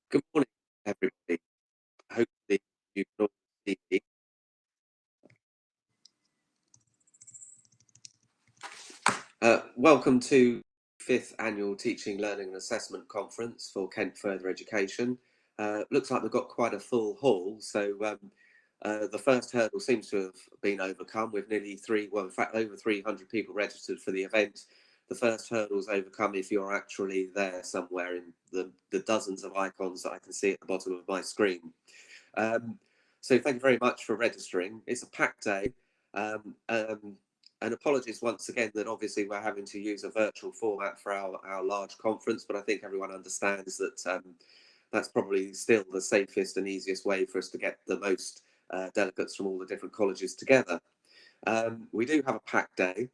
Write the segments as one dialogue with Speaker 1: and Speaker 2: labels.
Speaker 1: Good morning, everybody. Hopefully, you can all see me. Welcome to fifth annual Teaching, Learning and Assessment Conference for Kent Further Education. Looks like we've got quite a full hall, so the first hurdle seems to have been overcome with in fact, over 300 people registered for the event. The first hurdle is overcome if you're actually there somewhere in the dozens of icons that I can see at the bottom of my screen. So thank you very much for registering. It's a packed day. And apologies once again that obviously we're having to use a virtual format for our large conference, but I think everyone understands that that's probably still the safest and easiest way for us to get the most delegates from all the different colleges together. We do have a packed day.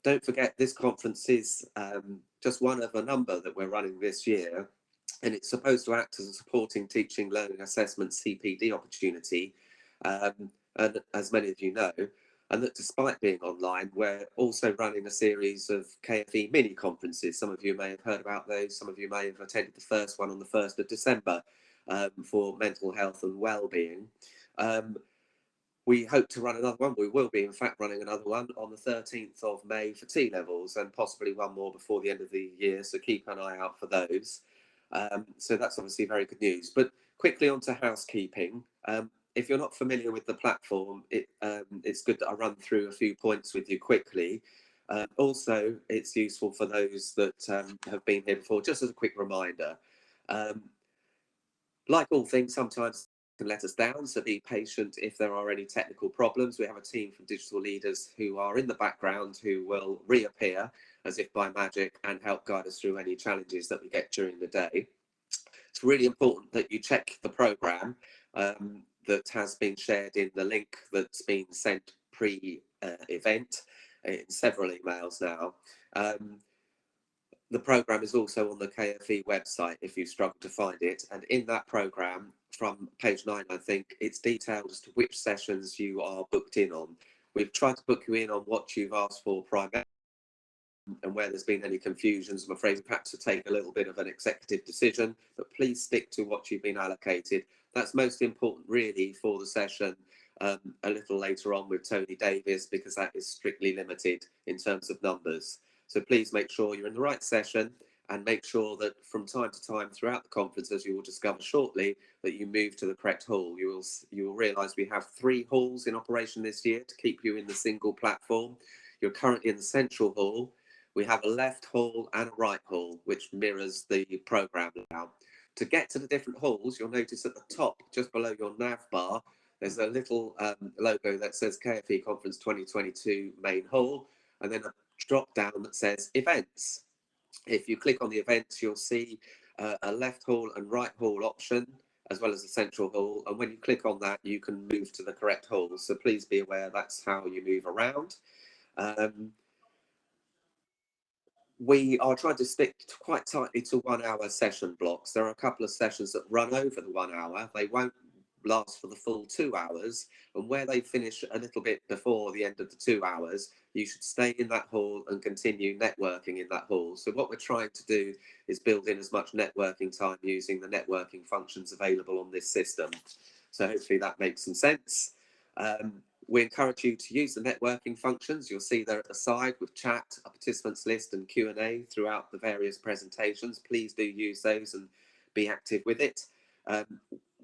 Speaker 1: Don't forget, this conference is just one of a number that we're running this year, and it's supposed to act as a supporting teaching, learning, assessment CPD opportunity, and as many of you know, and that despite being online, we're also running a series of KFE mini conferences. Some of you may have heard about those. Some of you may have attended the first one on the 1st of December for mental health and well-being. We hope to run another one. We will be, in fact, running another one on the 13th of May for T-levels, and possibly one more before the end of the year. So keep an eye out for those. So that's obviously very good news. But quickly on to housekeeping. If you're not familiar with the platform, it's good that I run through a few points with you quickly. Also, it's useful for those that have been here before, just as a quick reminder. Like all things, sometimes can let us down, so be patient if there are any technical problems. We have a team from digital leaders who are in the background who will reappear as if by magic and help guide us through any challenges that we get during the day. It's really important that you check the programme that has been shared in the link that's been sent pre-event in several emails now. The programme is also on the KFE website if you struggle to find it, and in that programme, from page 9, I think, it's detailed as to which sessions you are booked in on. We've tried to book you in on what you've asked for primarily, and where there's been any confusions, I'm afraid we've had to take a little bit of an executive decision, but please stick to what you've been allocated. That's most important really for the session a little later on with Tony Davis, because that is strictly limited in terms of numbers. So please make sure you're in the right session, and make sure that from time to time throughout the conference, as you will discover shortly, that you move to the correct hall. You will realise we have 3 halls in operation this year to keep you in the single platform. You're currently in the central hall. We have a left hall and a right hall, which mirrors the programme now. To get to the different halls, you'll notice at the top, just below your nav bar, there's a little logo that says KFE Conference 2022 Main Hall, and then a drop down that says Events. If you click on the events, you'll see a left hall and right hall option, as well as a central hall. And when you click on that, you can move to the correct hall. So please be aware that's how you move around. We are trying to stick quite tightly to 1 hour session blocks. There are a couple of sessions that run over the 1 hour. They won't last for the full 2 hours, and where they finish a little bit before the end of the 2 hours, you should stay in that hall and continue networking in that hall. So what we're trying to do is build in as much networking time using the networking functions available on this system. So hopefully that makes some sense. We encourage you to use the networking functions. You'll see there at the side with chat, a participants list and Q&A throughout the various presentations. Please do use those and be active with it.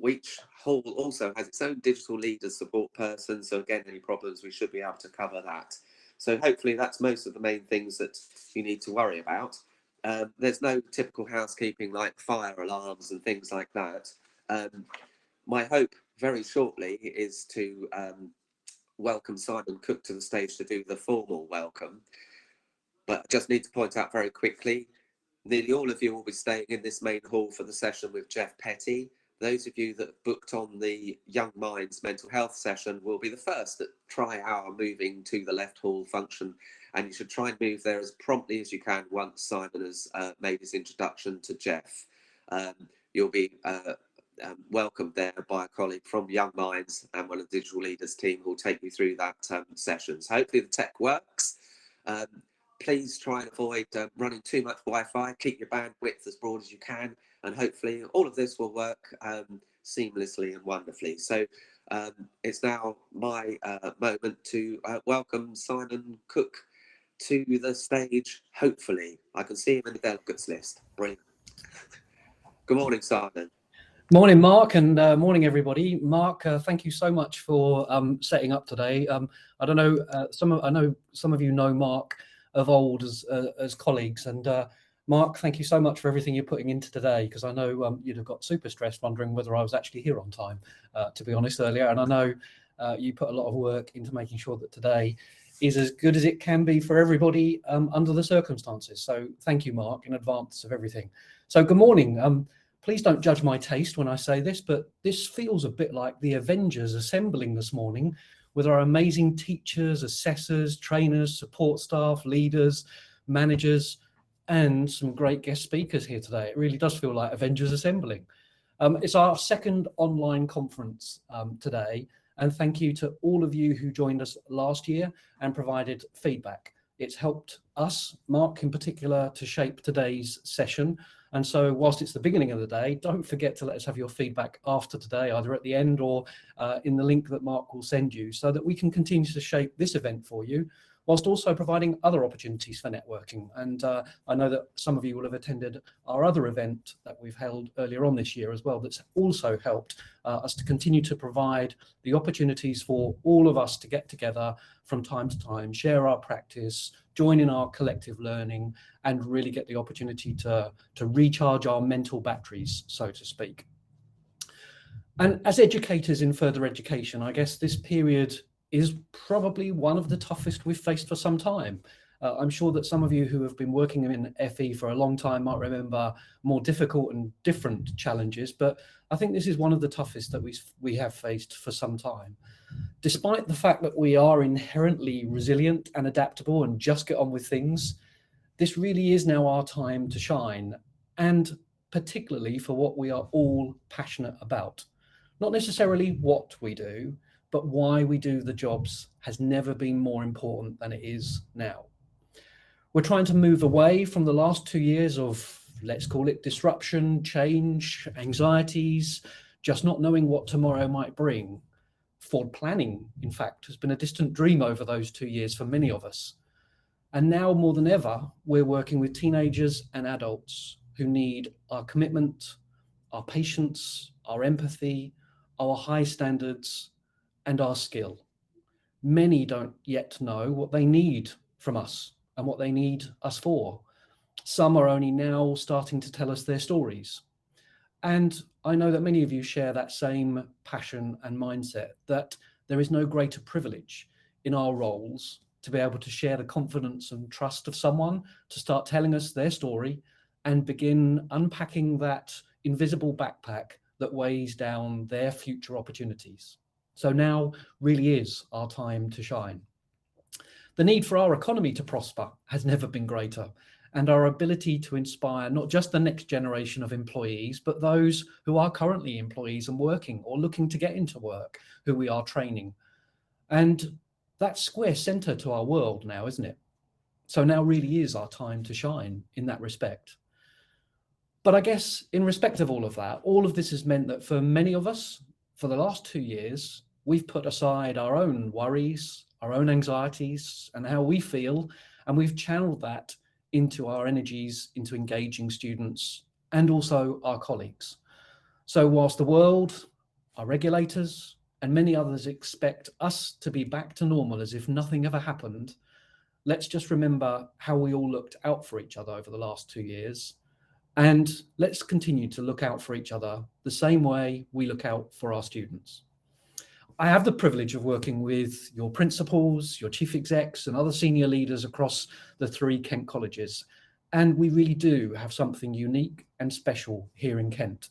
Speaker 1: Each hall also has its own digital leaders support person. So again, any problems, we should be able to cover that. So hopefully that's most of the main things that you need to worry about. There's no typical housekeeping like fire alarms and things like that. My hope very shortly is to welcome Simon Cook to the stage to do the formal welcome. But I just need to point out very quickly, nearly all of you will be staying in this main hall for the session with Geoff Petty. Those of you that booked on the Young Minds mental health session will be the first that try our moving to the left hall function, and you should try and move there as promptly as you can once Simon has made his introduction to Geoff. You'll be welcomed there by a colleague from Young Minds and one of the digital leaders team who will take you through that session. So hopefully the tech works. Please try and avoid running too much Wi-Fi. Keep your bandwidth as broad as you can, and hopefully all of this will work seamlessly and wonderfully. So it's now my moment to welcome Simon Cook to the stage. Hopefully, I can see him in the delegates list. Brilliant. Good morning, Simon.
Speaker 2: Morning, Mark, and morning, everybody. Mark, thank you so much for setting up today. I don't know, I know some of you know Mark of old as colleagues, and Mark, thank you so much for everything you're putting into today, because I know you'd have got super stressed wondering whether I was actually here on time, to be honest, earlier, and I know you put a lot of work into making sure that today is as good as it can be for everybody under the circumstances. So thank you, Mark, in advance of everything. So good morning. Please don't judge my taste when I say this, but this feels a bit like the Avengers assembling this morning with our amazing teachers, assessors, trainers, support staff, leaders, managers, and some great guest speakers here today. It really does feel like Avengers assembling. It's our second online conference today, and thank you to all of you who joined us last year and provided feedback. It's helped us, Mark in particular, to shape today's session. And so whilst it's the beginning of the day, don't forget to let us have your feedback after today, either at the end or in the link that Mark will send you, so that we can continue to shape this event for you, whilst also providing other opportunities for networking. And I know that some of you will have attended our other event that we've held earlier on this year as well, that's also helped us to continue to provide the opportunities for all of us to get together from time to time, share our practice, join in our collective learning, and really get the opportunity to recharge our mental batteries, so to speak. And as educators in further education, I guess this period is probably one of the toughest we've faced for some time. I'm sure that some of you who have been working in FE for a long time might remember more difficult and different challenges, but I think this is one of the toughest that we have faced for some time. Despite the fact that we are inherently resilient and adaptable and just get on with things, this really is now our time to shine, and particularly for what we are all passionate about. Not necessarily what we do, but why we do the jobs has never been more important than it is now. We're trying to move away from the last 2 years of, let's call it disruption, change, anxieties, just not knowing what tomorrow might bring. Forward planning, in fact, has been a distant dream over those 2 years for many of us. And now more than ever, we're working with teenagers and adults who need our commitment, our patience, our empathy, our high standards, and our skill. Many don't yet know what they need from us and what they need us for. Some are only now starting to tell us their stories. And I know that many of you share that same passion and mindset, that there is no greater privilege in our roles to be able to share the confidence and trust of someone to start telling us their story and begin unpacking that invisible backpack that weighs down their future opportunities. So now really is our time to shine. The need for our economy to prosper has never been greater, and our ability to inspire not just the next generation of employees, but those who are currently employees and working or looking to get into work, who we are training. And that's square center to our world now, isn't it? So now really is our time to shine in that respect. But I guess in respect of all of that, all of this has meant that for many of us, for the last 2 years, we've put aside our own worries, our own anxieties, and how we feel, and we've channeled that into our energies, into engaging students and also our colleagues. So whilst the world, our regulators, and many others expect us to be back to normal as if nothing ever happened, let's just remember how we all looked out for each other over the last 2 years. And let's continue to look out for each other the same way we look out for our students. I have the privilege of working with your principals, your chief execs, and other senior leaders across the 3 Kent colleges. And we really do have something unique and special here in Kent,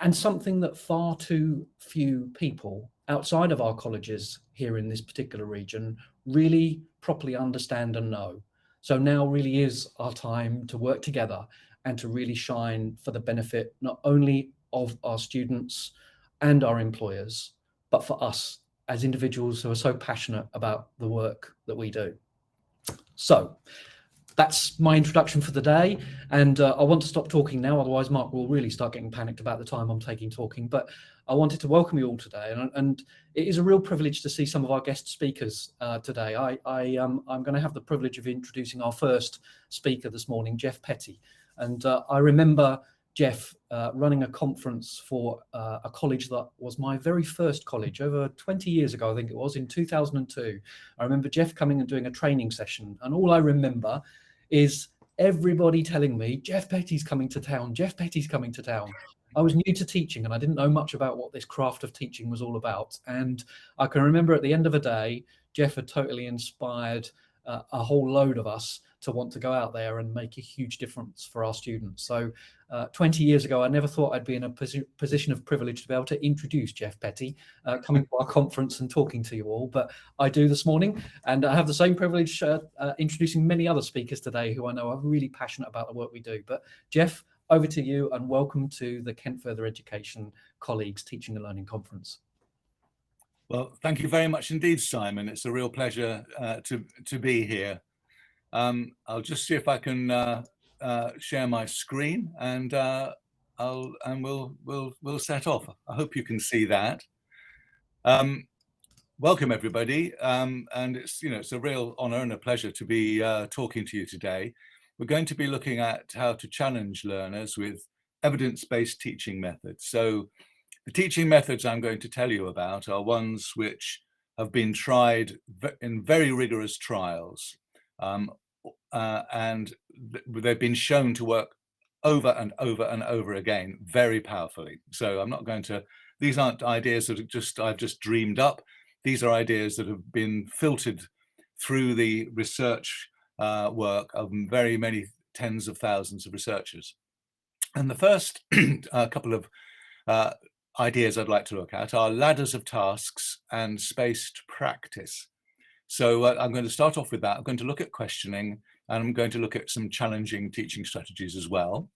Speaker 2: and something that far too few people outside of our colleges here in this particular region really properly understand and know. So now really is our time to work together and to really shine for the benefit not only of our students and our employers, but for us as individuals who are so passionate about the work that we do. So that's my introduction for the day, and I want to stop talking now, otherwise Mark will really start getting panicked about the time I'm taking talking. But I wanted to welcome you all today, and it is a real privilege to see some of our guest speakers today. I'm going to have the privilege of introducing our first speaker this morning, Geoff Petty. And I remember Geoff running a conference for a college that was my very first college over 20 years ago, I think it was, in 2002. I remember Geoff coming and doing a training session, and all I remember is everybody telling me, Geoff Petty's coming to town, Geoff Petty's coming to town. I was new to teaching and I didn't know much about what this craft of teaching was all about. And I can remember at the end of a day, Geoff had totally inspired a whole load of us to want to go out there and make a huge difference for our students. So 20 years ago, I never thought I'd be in a position of privilege to be able to introduce Geoff Petty coming to our conference and talking to you all, but I do this morning, and I have the same privilege introducing many other speakers today who I know are really passionate about the work we do. But Geoff, over to you, and welcome to the Kent Further Education Colleagues Teaching and Learning Conference.
Speaker 3: Well, thank you very much indeed, Simon. It's a real pleasure to be here. I'll just see if I can share my screen, and we'll set off. I hope you can see that. Welcome everybody, and it's a real honor and a pleasure to be talking to you today. We're going to be looking at how to challenge learners with evidence-based teaching methods. So the teaching methods I'm going to tell you about are ones which have been tried in very rigorous trials, and they've been shown to work over and over and over again very powerfully. So I'm not going to, these aren't ideas that I've just dreamed up. These are ideas that have been filtered through the research work of very many tens of thousands of researchers. And the first couple of ideas I'd like to look at are ladders of tasks and spaced practice. So I'm going to start off with that. I'm going to look at questioning, and I'm going to look at some challenging teaching strategies as well.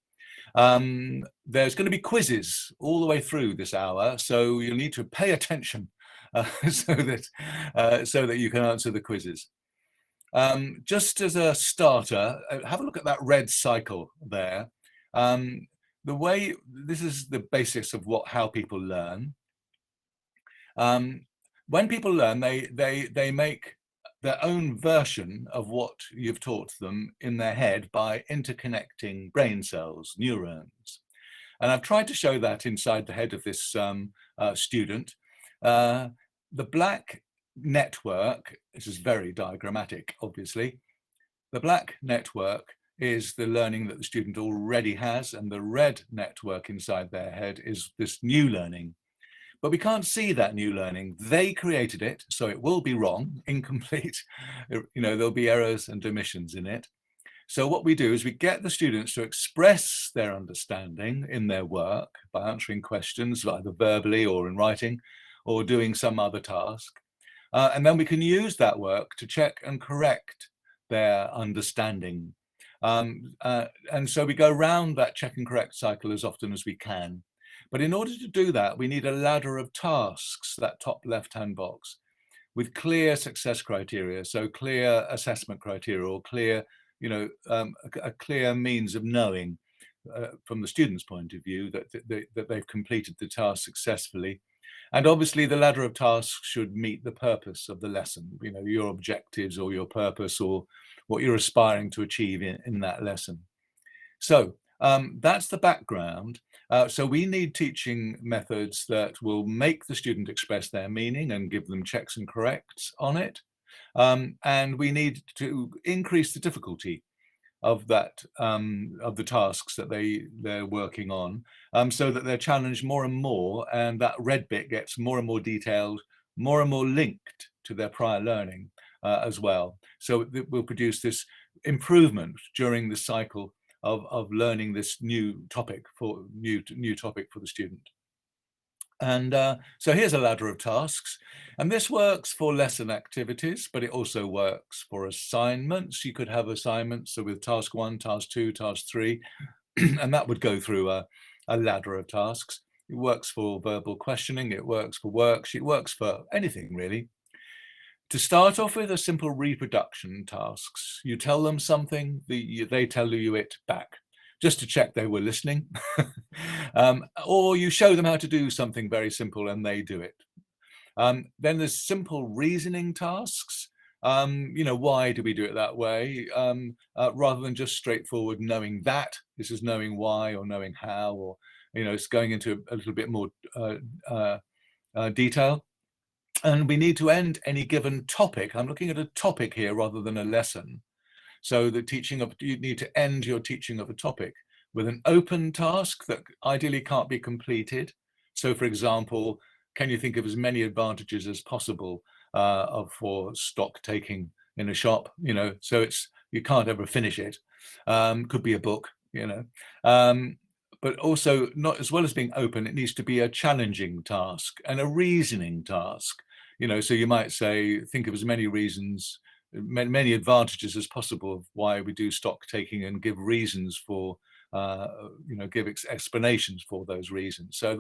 Speaker 3: There's going to be quizzes all the way through this hour, so you'll need to pay attention so that you can answer the quizzes. Just as a starter, have a look at that red cycle there. This is the basis of how people learn. When people learn, they make their own version of what you've taught them in their head by interconnecting brain cells, neurons. And I've tried to show that inside the head of this student. The black network, this is very diagrammatic, obviously. The black network is the learning that the student already has, and the red network inside their head is this new learning. But we can't see that new learning. They created it, so it will be wrong, incomplete. There'll be errors and omissions in it. So what we do is we get the students to express their understanding in their work by answering questions either verbally or in writing or doing some other task. And then we can use that work to check and correct their understanding. And so we go around that check and correct cycle as often as we can. But in order to do that, we need a ladder of tasks, that top left-hand box, with clear success criteria, so clear assessment criteria, or clear, a clear means of knowing from the student's point of view that they've completed the task successfully. And obviously the ladder of tasks should meet the purpose of the lesson, your objectives or your purpose or what you're aspiring to achieve in that lesson. So that's the background. So we need teaching methods that will make the student express their meaning and give them checks and corrects on it. And we need to increase the difficulty of that of the tasks that they're working on, so that they're challenged more and more, and that red bit gets more and more detailed, more and more linked to their prior learning as well. So it will produce this improvement during the cycle of learning this new topic for the student. And so here's a ladder of tasks, and this works for lesson activities, but it also works for assignments. You could have assignments, so with task 1, task 2, task 3, and that would go through a ladder of tasks. It works for verbal questioning, it works for worksheet, it works for anything really. To start off with, a simple reproduction tasks. You tell them something, they tell you it back, just to check they were listening. Or you show them how to do something very simple and they do it. Then there's simple reasoning tasks. Why do we do it that way? Rather than just straightforward knowing that, this is knowing why or knowing how, or, it's going into a little bit more detail. And we need to end any given topic. I'm looking at a topic here rather than a lesson. So you need to end your teaching of a topic with an open task that ideally can't be completed. So for example, can you think of as many advantages as possible for stock taking in a shop? So you can't ever finish it. Could be a book, but also, not as well as being open, it needs to be a challenging task and a reasoning task. So you might say, think of as many reasons, many advantages as possible of why we do stock taking, and give reasons for, give explanations for those reasons. So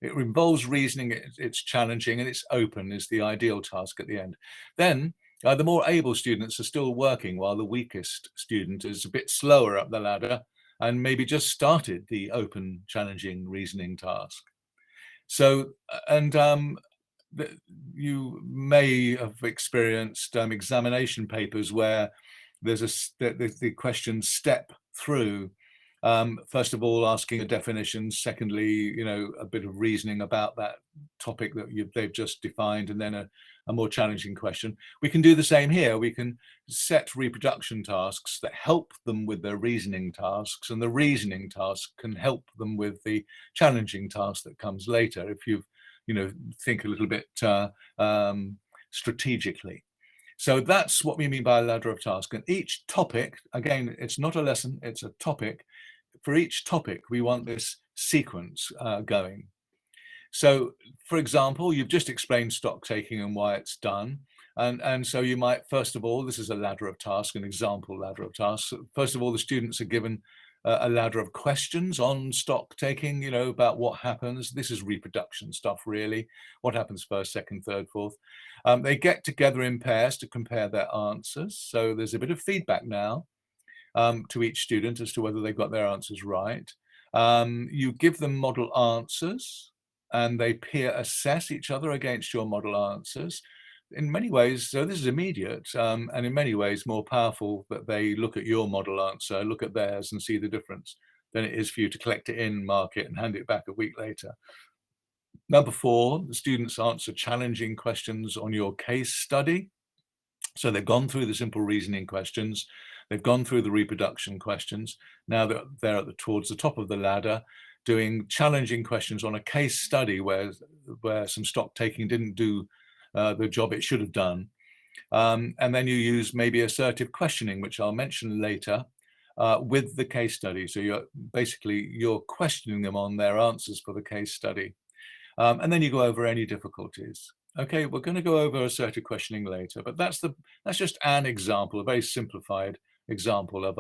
Speaker 3: it involves reasoning, it's challenging, and it's open is the ideal task at the end. Then the more able students are still working, while the weakest student is a bit slower up the ladder and maybe just started the open, challenging reasoning task. So, you may have experienced examination papers where there's the questions step through, first of all asking a definition, secondly a bit of reasoning about that topic that they've just defined, and then a more challenging question. We can do the same here. We can set reproduction tasks that help them with their reasoning tasks, and the reasoning task can help them with the challenging task that comes later, if you think a little bit strategically. So that's what we mean by a ladder of tasks. And each topic, again, it's not a lesson, it's a topic. For each topic, we want this sequence going. So, for example, you've just explained stock taking and why it's done. And so you might, first of all, this is a ladder of tasks, an example ladder of tasks. First of all, the students are given a ladder of questions on stock taking, about what happens. This is reproduction stuff, really. What happens first, second, third, fourth. They get together in pairs to compare their answers. So there's a bit of feedback now to each student as to whether they've got their answers right. You give them model answers, and they peer assess each other against your model answers. In many ways, so this is immediate, and in many ways more powerful that they look at your model answer, look at theirs and see the difference, than it is for you to collect it in, mark it, and hand it back a week later. Number 4, the students answer challenging questions on your case study. So they've gone through the simple reasoning questions, they've gone through the reproduction questions. Now they're towards the top of the ladder, doing challenging questions on a case study where some stock taking didn't do the job it should have done. And then you use maybe assertive questioning, which I'll mention later, with the case study. So you're questioning them on their answers for the case study. And then you go over any difficulties. Okay, we're going to go over assertive questioning later, but that's just an example, a very simplified example of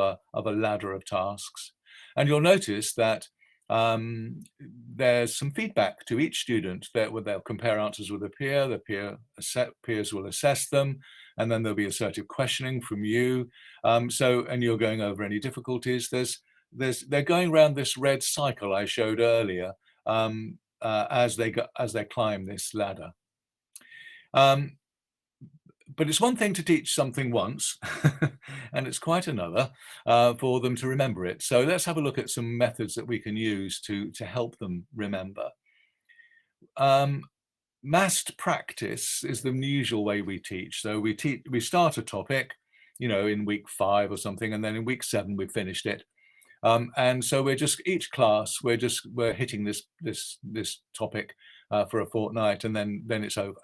Speaker 3: a ladder of tasks. And you'll notice that there's some feedback to each student that they'll compare answers with a peer, the peers will assess them, and then there'll be assertive questioning from you. And you're going over any difficulties. They're going around this red cycle I showed earlier as they climb this ladder. But it's one thing to teach something once, and it's quite another for them to remember it. So let's have a look at some methods that we can use to help them remember. Massed practice is the usual way we teach. So we start a topic, in week 5 or something, and then in week 7 we've finished it. And so each class we're hitting this topic for a fortnight, and then it's over.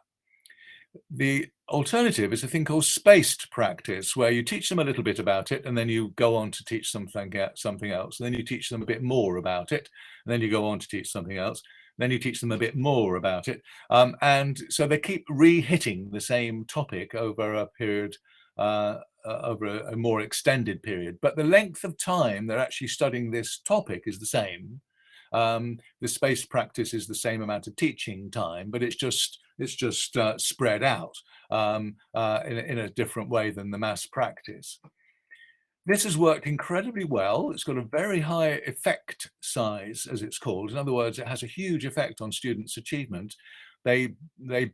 Speaker 3: The alternative is a thing called spaced practice, where you teach them a little bit about it, and then you go on to teach something else. And then you teach them a bit more about it, and then you go on to teach something else. Then you teach them a bit more about it. And so they keep re-hitting the same topic over a period, over a more extended period. But the length of time they're actually studying this topic is the same. The spaced practice is the same amount of teaching time, but it's just spread out in a different way than the mass practice. This has worked incredibly well. It's got a very high effect size, as it's called. In other words, it has a huge effect on students' achievement. They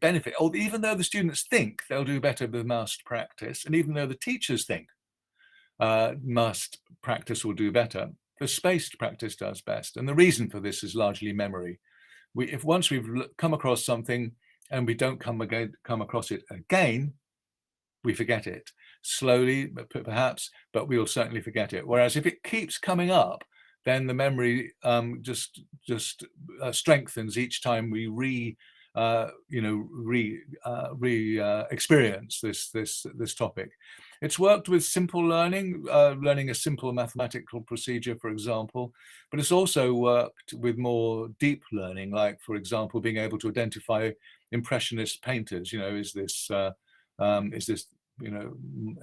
Speaker 3: benefit, even though the students think they'll do better with massed practice, and even though the teachers think massed practice will do better, the spaced practice does best. And the reason for this is largely memory. If once we've come across something and we don't come across it again, we forget it. Slowly, perhaps, but we'll certainly forget it. Whereas if it keeps coming up, then the memory just strengthens each time we experience this topic. It's worked with simple learning, learning a simple mathematical procedure, for example, but it's also worked with more deep learning, like, for example, being able to identify impressionist painters. Is this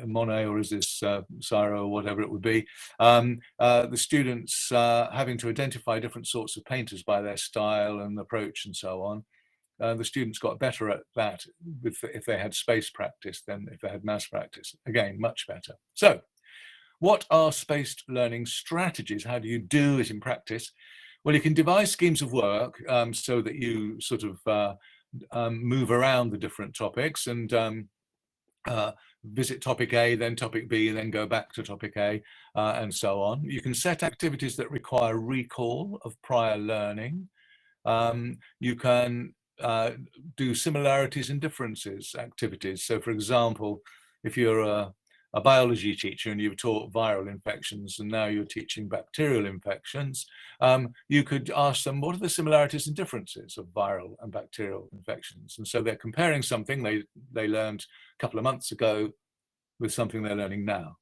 Speaker 3: Monet, or is this Ciro, or whatever it would be. The students having to identify different sorts of painters by their style and approach and so on. The students got better at that if they had spaced practice than if they had mass practice. Again, much better. So what are spaced learning strategies? How do you do it in practice? Well, you can devise schemes of work so that you sort of move around the different topics and visit topic A, then topic B, and then go back to topic A, and so on. You can set activities that require recall of prior learning. You can do similarities and differences activities. So, for example, if you're a biology teacher and you've taught viral infections and now you're teaching bacterial infections, you could ask them, what are the similarities and differences of viral and bacterial infections? And so they're comparing something they learned a couple of months ago with something they're learning now.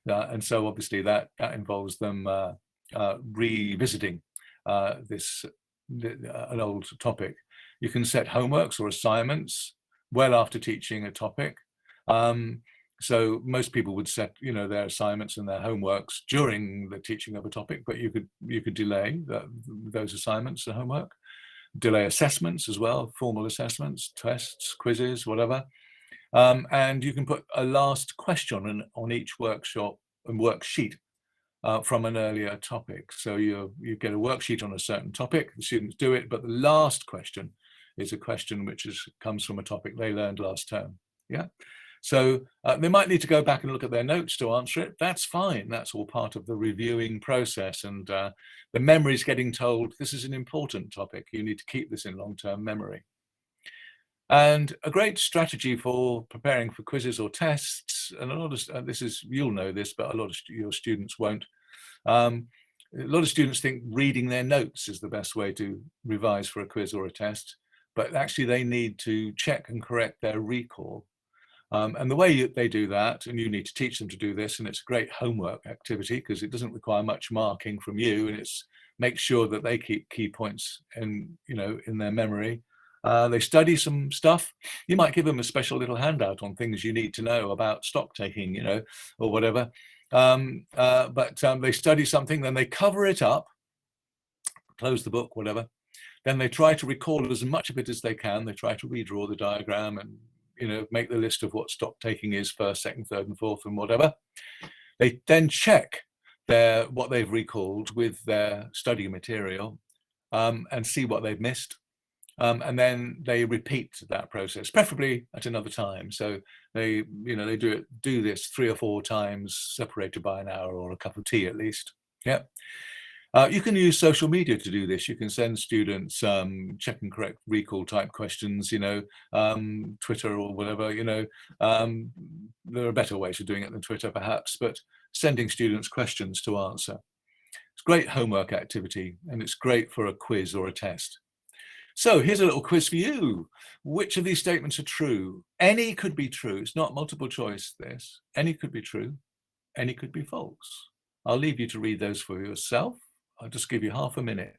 Speaker 3: And so obviously that involves them revisiting an old topic. You can set homeworks or assignments well after teaching a topic. So most people would set, their assignments and their homeworks during the teaching of a topic, but you could delay those assignments and homework, delay assessments as well, formal assessments, tests, quizzes, whatever. And you can put a last question on each workshop and worksheet from an earlier topic. So you get a worksheet on a certain topic, the students do it, but the last question is a question which comes from a topic they learned last term. Yeah. So they might need to go back and look at their notes to answer it. That's fine. That's all part of the reviewing process. And the memory's getting told, this is an important topic. You need to keep this in long-term memory. And a great strategy for preparing for quizzes or tests, and a lot of you'll know this, but a lot of your students won't. A lot of students think reading their notes is the best way to revise for a quiz or a test, but actually they need to check and correct their recall. And the way they do that, and you need to teach them to do this, and it's a great homework activity because it doesn't require much marking from you, and it's make sure that they keep key points in their memory. They study some stuff. You might give them a special little handout on things you need to know about stock taking, or whatever. But they study something, then they cover it up, close the book, whatever. Then they try to recall as much of it as they can. They try to redraw the diagram and make the list of what stock taking is, first, second, third, and fourth, and whatever. They then check what they've recalled with their study material and see what they've missed. And then they repeat that process, preferably at another time. So they do this 3 or 4 times, separated by an hour or a cup of tea at least. Yeah. You can use social media to do this. You can send students check and correct recall type questions, Twitter or whatever, there are better ways of doing it than Twitter perhaps, but sending students questions to answer. It's great homework activity, and it's great for a quiz or a test. So here's a little quiz for you. Which of these statements are true? Any could be true. It's not multiple choice, this. Any could be true. Any could be false. I'll leave you to read those for yourself. I'll just give you half a minute.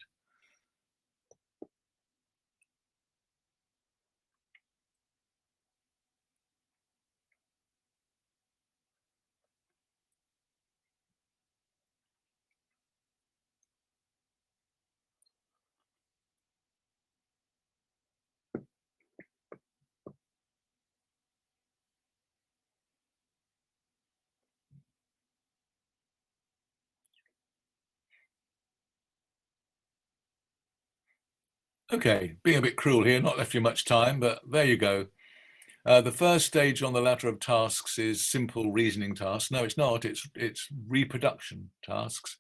Speaker 3: Okay, being a bit cruel here, not left you much time, but there you go. The first stage on the ladder of tasks is simple reasoning tasks. No, it's not. It's reproduction tasks.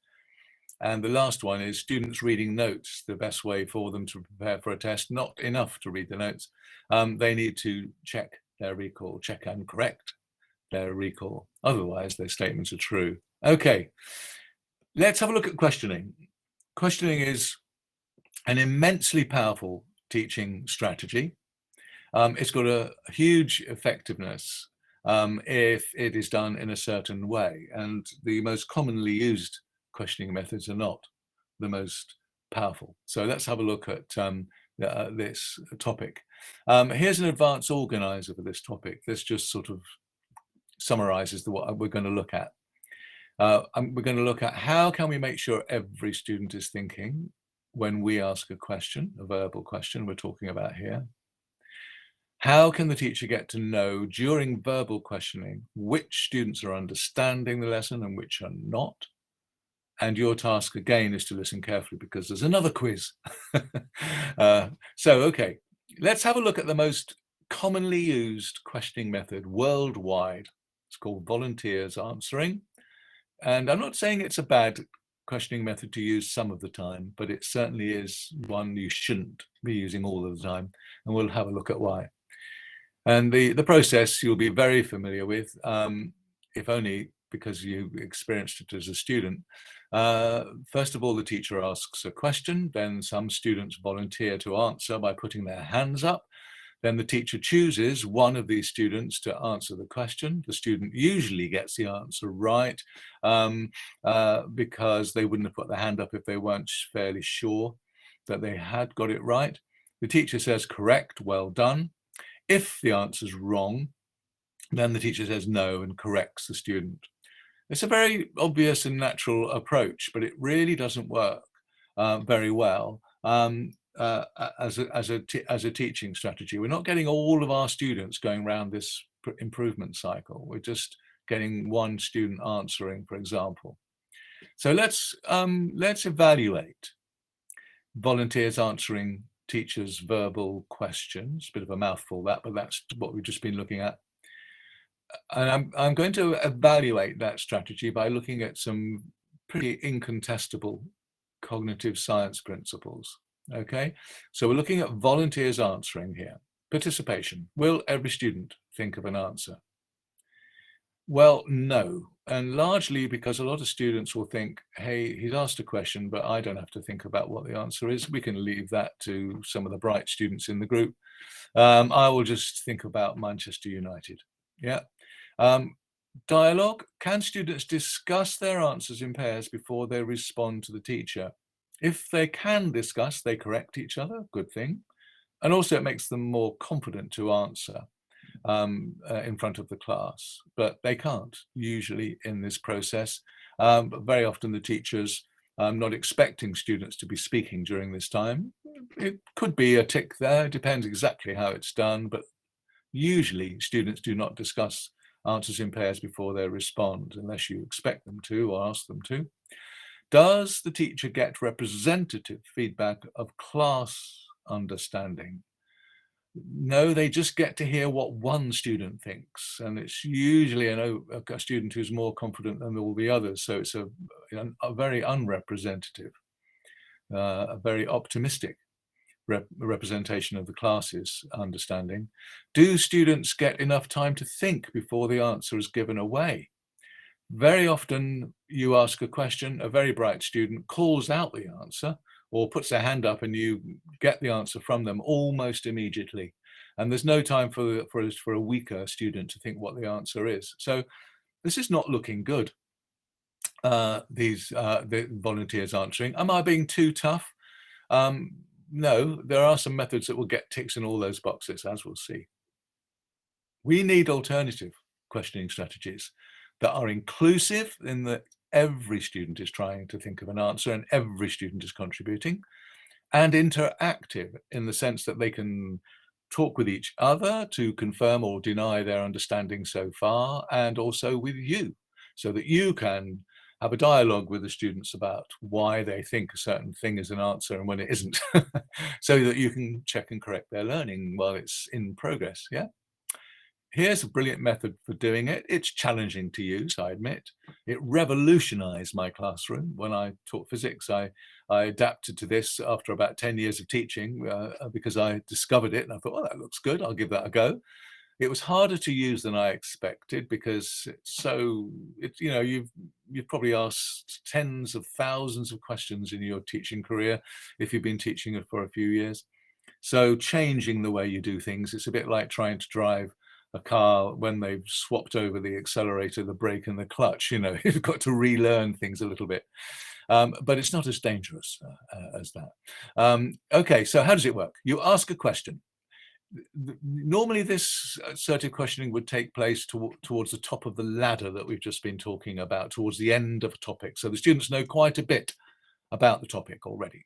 Speaker 3: And the last one is students reading notes, the best way for them to prepare for a test. Not enough to read the notes. They need to check their recall, check and correct their recall. Otherwise, their statements are true. Okay, let's have a look at questioning. Questioning is an immensely powerful teaching strategy. It's got a huge effectiveness if it is done in a certain way. And the most commonly used questioning methods are not the most powerful. So let's have a look at this topic. Here's an advanced organizer for this topic. This just sort of summarizes what we're going to look at. We're going to look at how can we make sure every student is thinking when we ask a question, a verbal question we're talking about here. How can the teacher get to know during verbal questioning which students are understanding the lesson and which are not? And your task again is to listen carefully because there's another quiz. Okay, let's have a look at the most commonly used questioning method worldwide. It's called volunteers answering. And I'm not saying it's a bad questioning method to use some of the time, but it certainly is one you shouldn't be using all of the time. And we'll have a look at why. And the process you'll be very familiar with, if only because you experienced it as a student. First of all, the teacher asks a question, then some students volunteer to answer by putting their hands up. Then the teacher chooses one of these students to answer the question. The student usually gets the answer right because they wouldn't have put their hand up if they weren't fairly sure that they had got it right. The teacher says, correct, well done. If the answer's wrong, then the teacher says no and corrects the student. It's a very obvious and natural approach, but it really doesn't work very well as a teaching strategy. We're not getting all of our students going around this improvement cycle. We're just getting one student answering, for example. So let's evaluate volunteers answering teachers' verbal questions. Bit of a mouthful that, but that's what we've just been looking at. And I'm going to evaluate that strategy by looking at some pretty incontestable cognitive science principles. Okay, so we're looking at volunteers answering here. Participation. Will every student think of an answer? Well, no, and largely because a lot of students will think, hey, he's asked a question, but I don't have to think about what the answer is. We can leave that to some of the bright students in the group. I will just think about Manchester United. Yeah. Dialogue. Can students discuss their answers in pairs before they respond to the teacher? If they can discuss, they correct each other, good thing. And also it makes them more confident to answer in front of the class, but they can't usually in this process. But very often the teachers not expecting students to be speaking during this time. It could be a tick there, it depends exactly how it's done, but usually students do not discuss answers in pairs before they respond, unless you expect them to or ask them to. Does the teacher get representative feedback of class understanding? No, they just get to hear what one student thinks, and it's usually a student who's more confident than all the others, so it's a very unrepresentative, a very optimistic representation of the class's understanding. Do students get enough time to think before the answer is given away? Very often you ask a question, a very bright student calls out the answer or puts their hand up and you get the answer from them almost immediately. And there's no time for a weaker student to think what the answer is. So this is not looking good, the volunteers answering. Am I being too tough? No, there are some methods that will get ticks in all those boxes, as we'll see. We need alternative questioning strategies that are inclusive in that every student is trying to think of an answer and every student is contributing, and interactive in the sense that they can talk with each other to confirm or deny their understanding so far, and also with you, so that you can have a dialogue with the students about why they think a certain thing is an answer and when it isn't, so that you can check and correct their learning while it's in progress. Yeah. Here's a brilliant method for doing it. It's challenging to use, I admit. It revolutionized my classroom. When I taught physics, I adapted to this after about 10 years of teaching because I discovered it and I thought, well, that looks good. I'll give that a go. It was harder to use than I expected because you've probably asked tens of thousands of questions in your teaching career if you've been teaching it for a few years. So changing the way you do things, it's a bit like trying to drive a car when they've swapped over the accelerator, the brake and the clutch. You've got to relearn things a little bit, but it's not as dangerous as that. Okay, so how does it work? You ask a question. Normally this assertive questioning would take place towards the top of the ladder that we've just been talking about, towards the end of a topic. So the students know quite a bit about the topic already.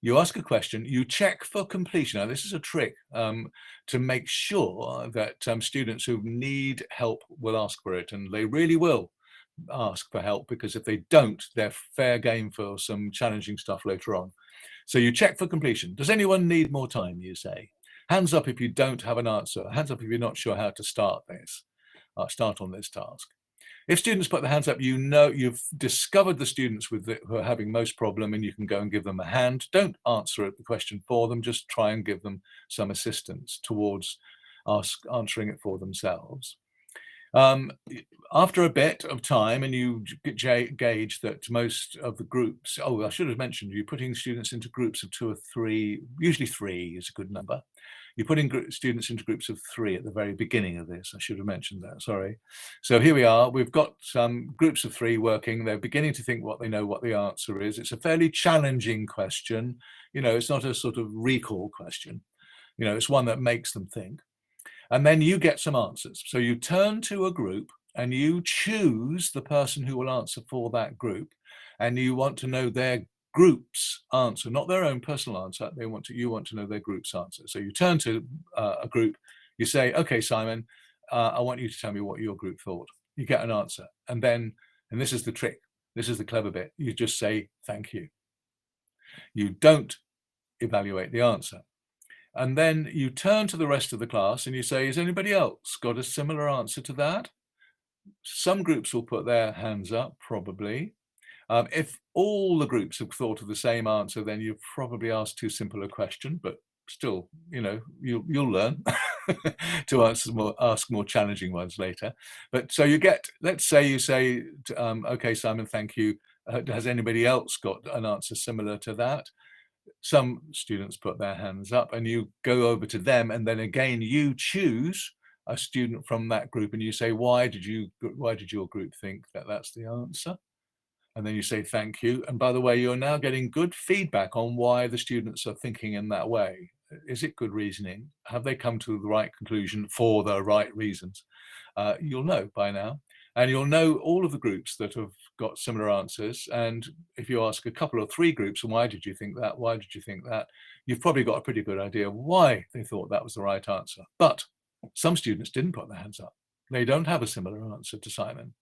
Speaker 3: You ask a question, you check for completion. Now, this is a trick to make sure that students who need help will ask for it, and they really will ask for help, because if they don't, they're fair game for some challenging stuff later on. So you check for completion. Does anyone need more time, you say? Hands up if you don't have an answer. Hands up if you're not sure how to start on this task. If students put their hands up, you've discovered the students who are having most problem, and you can go and give them a hand. Don't answer the question for them, just try and give them some assistance towards answering it for themselves. After a bit of time, and you gauge that most of the groups, I should have mentioned, you're putting students into groups of 2 or 3, usually 3 is a good number. You're putting students into groups of 3 at the very beginning of this. I should have mentioned that, sorry. So here we are, we've got some groups of 3 working. They're beginning to think what the answer is. It's a fairly challenging question. It's not a sort of recall question. It's one that makes them think. And then you get some answers. So you turn to a group and you choose the person who will answer for that group. And you want to know their group's answer, not their own personal answer. You want to know their group's answer. So you turn to a group, you say, okay, Simon, I want you to tell me what your group thought. You get an answer. And this is the trick, this is the clever bit, you just say, thank you. You don't evaluate the answer. And then you turn to the rest of the class and you say, has anybody else got a similar answer to that? Some groups will put their hands up, probably. If all the groups have thought of the same answer, then you've probably asked too simple a question, but still, you'll learn to ask more challenging ones later. But so you get, let's say you say, okay, Simon, thank you. Has anybody else got an answer similar to that? Some students put their hands up and you go over to them, and then again you choose a student from that group and you say, why did your group think that that's the answer? And then you say thank you. And by the way, you're now getting good feedback on why the students are thinking in that way. Is it good reasoning? Have they come to the right conclusion for the right reasons? You'll know by now. And you'll know all of the groups that have got similar answers. And if you ask a couple or 3 groups, and why did you think that? Why did you think that? You've probably got a pretty good idea of why they thought that was the right answer. But some students didn't put their hands up. They don't have a similar answer to Simon.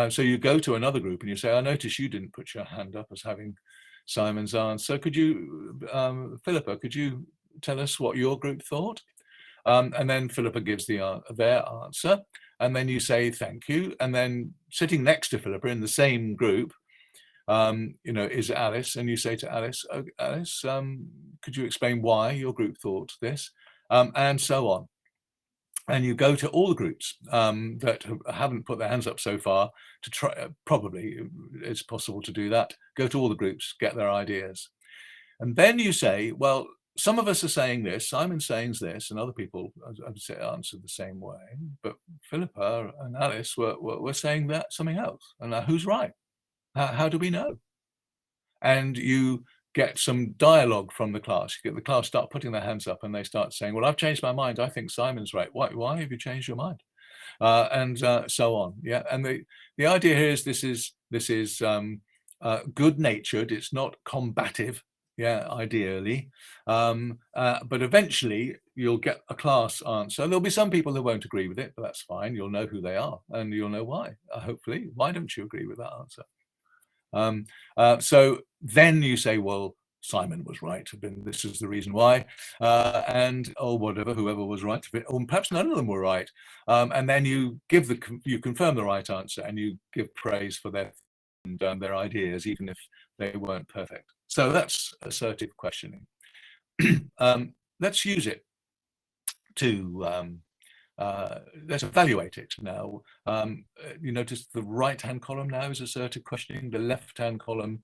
Speaker 3: So you go to another group and you say, I notice you didn't put your hand up as having Simon's answer. Could you, Philippa, could you tell us what your group thought? And then Philippa gives their answer. And then you say, thank you. And then sitting next to Philippa in the same group, is Alice. And you say to Alice, oh, Alice, could you explain why your group thought this? And so on. And you go to all the groups that haven't put their hands up so far to try, probably it's possible to do that. Go to all the groups, get their ideas. And then you say, well, some of us are saying this, Simon's saying this, and other people answered the same way. But Philippa and Alice were saying that something else. And who's right? How do we know? And you get some dialogue from the class. You get the class start putting their hands up and they start saying, well, I've changed my mind. I think Simon's right. Why have you changed your mind? And so on. Yeah. And the idea here is this is good-natured. It's not combative. Yeah, ideally. But eventually you'll get a class answer. There'll be some people who won't agree with it, but that's fine. You'll know who they are and you'll know why, hopefully. Why don't you agree with that answer? So then you say, well, Simon was right, and this is the reason why, and or whatever, whoever was right, or perhaps none of them were right, and then you confirm the right answer, and you give praise for their ideas, even if they weren't perfect. So that's assertive questioning. Let's use it to let's evaluate it now. You notice the right-hand column now is assertive questioning. The left-hand column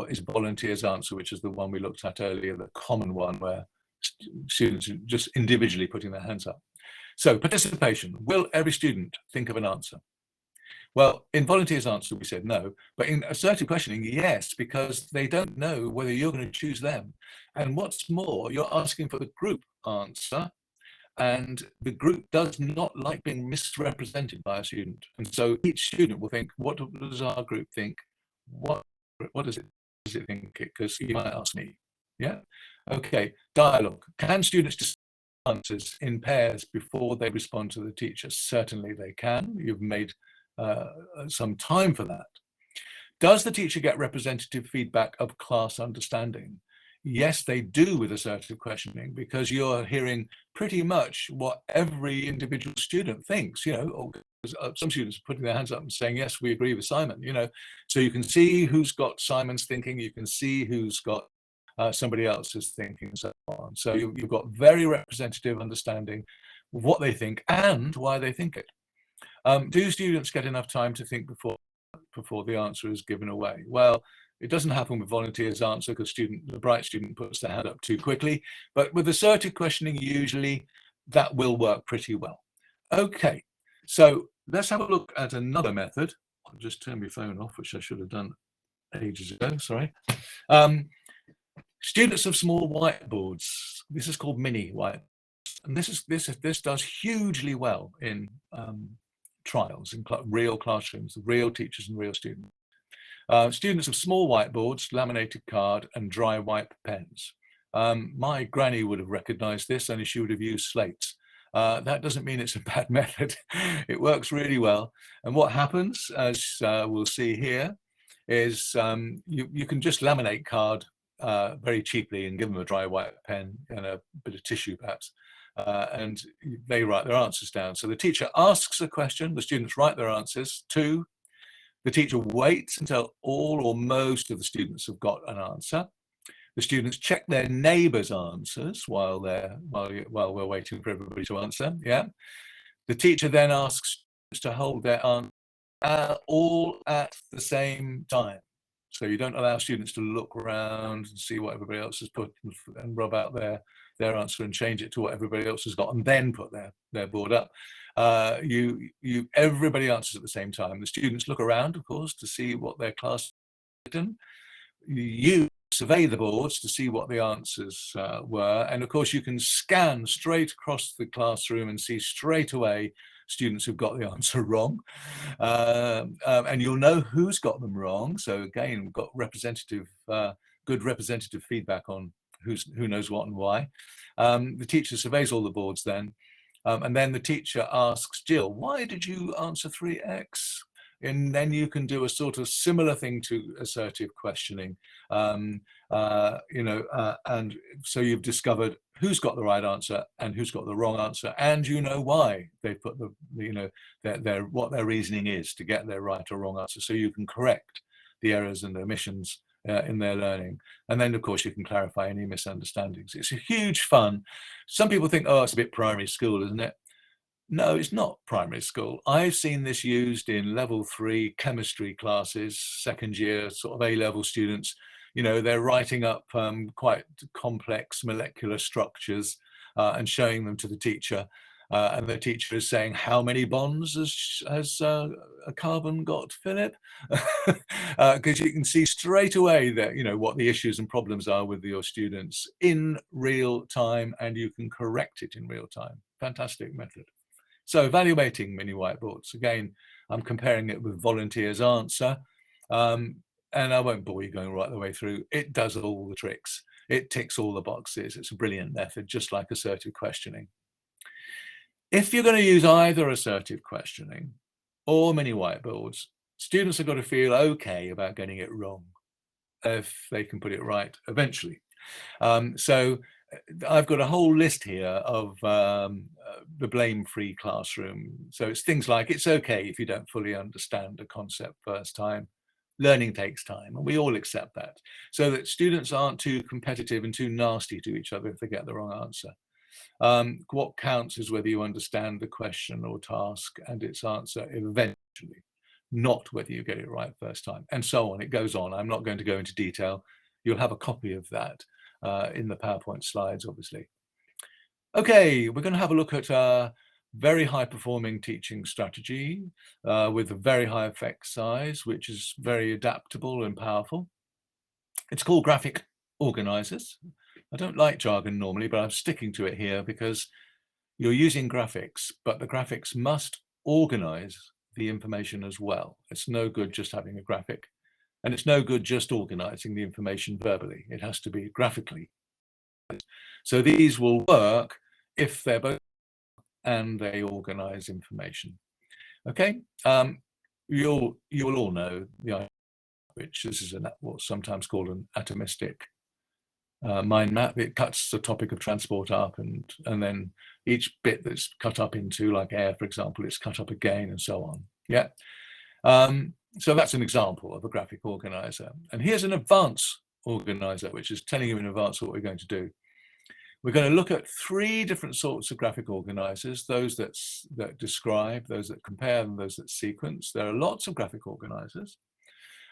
Speaker 3: is volunteers answer, which is the one we looked at earlier, the common one where students are just individually putting their hands up. So participation, will every student think of an answer? Well, in volunteers answer, we said no, but in assertive questioning, yes, because they don't know whether you're going to choose them. And what's more, you're asking for the group answer, and the group does not like being misrepresented by a student. And so each student will think, what does our group think? What does it think? Because you might ask me. Yeah. Okay. Dialogue. Can students discuss answers in pairs before they respond to the teacher? Certainly they can. You've made some time for that. Does the teacher get representative feedback of class understanding? Yes, they do with assertive questioning, because you're hearing pretty much what every individual student thinks. You know, some students are putting their hands up and saying, yes, we agree with Simon, you know. So you can see who's got Simon's thinking, you can see who's got somebody else's thinking, and so on. So you've got very representative understanding of what they think and why they think it. Do students get enough time to think before the answer is given away? Well, it doesn't happen with volunteers answer, because the bright student puts their hand up too quickly. But with assertive questioning, usually that will work pretty well. Okay, so let's have a look at another method. I'll just turn my phone off, which I should have done ages ago, sorry. Students of small whiteboards. This is called mini whiteboards. And this does hugely well in trials, in real classrooms, real teachers and real students. Students of small whiteboards, laminated card, and dry wipe pens. My granny would have recognized this, only she would have used slates. That doesn't mean it's a bad method. It works really well. And what happens, as we'll see here, is you can just laminate card very cheaply and give them a dry wipe pen and a bit of tissue perhaps. And they write their answers down. So the teacher asks a question, the students write their answers. 2, the teacher waits until all or most of the students have got an answer. The students check their neighbours' answers while we're waiting for everybody to answer. Yeah. The teacher then asks students to hold their answer all at the same time. So you don't allow students to look around and see what everybody else has put and rub out their answer and change it to what everybody else has got and then put their board up. Everybody answers at the same time. The students look around, of course, to see what their class has written. You survey the boards to see what the answers were. And of course, you can scan straight across the classroom and see straight away students who've got the answer wrong. And you'll know who's got them wrong. So again, we've got good representative feedback on who knows what and why. The teacher surveys all the boards then. And then the teacher asks Jill, why did you answer 3x? And then you can do a sort of similar thing to assertive questioning, and so you've discovered who's got the right answer and who's got the wrong answer, and you know why they put what their reasoning is to get their right or wrong answer, so you can correct the errors and omissions in their learning. And then of course you can clarify any misunderstandings. It's a huge fun. Some people think, oh, it's a bit primary school, isn't it? No, it's not primary school. I've seen this used in level 3 chemistry classes, second year sort of A-level students. You know, they're writing up quite complex molecular structures and showing them to the teacher. And the teacher is saying, how many bonds has a carbon got, Philip? Because you can see straight away that, you know, what the issues and problems are with your students in real time, and you can correct it in real time. Fantastic method. So evaluating mini whiteboards, again, I'm comparing it with volunteers answer, and I won't bore you going right the way through. It does all the tricks. It ticks all the boxes. It's a brilliant method, just like assertive questioning. If you're going to use either assertive questioning or mini whiteboards, Students have got to feel okay about getting it wrong if they can put it right eventually. So I've got a whole list here of the blame-free classroom. So it's things like, it's okay if you don't fully understand a concept first time. Learning takes time, and we all accept that, so that students aren't too competitive and too nasty to each other if they get the wrong answer. What counts is whether you understand the question or task and its answer eventually, not whether you get it right first time, and so on. It goes on. I'm not going to go into detail. You'll have a copy of that in the PowerPoint slides, obviously. Okay, we're going to have a look at a very high performing teaching strategy with a very high effect size, which is very adaptable and powerful. It's called graphic organizers. I don't like jargon normally, but I'm sticking to it here because you're using graphics, but the graphics must organize the information as well. It's no good just having a graphic, and it's no good just organizing the information verbally. It has to be graphically. So these will work if they're both and they organize information. Okay, you'll all know the idea, which this is what's sometimes called an atomistic mind map. It cuts the topic of transport up, and then each bit that's cut up into, like air, for example, it's cut up again, and so on. Yeah. So that's an example of a graphic organizer. And here's an advanced organizer, which is telling you in advance what we're going to do. We're going to look at 3 different sorts of graphic organizers: those that describe, those that compare, and those that sequence. There are lots of graphic organizers.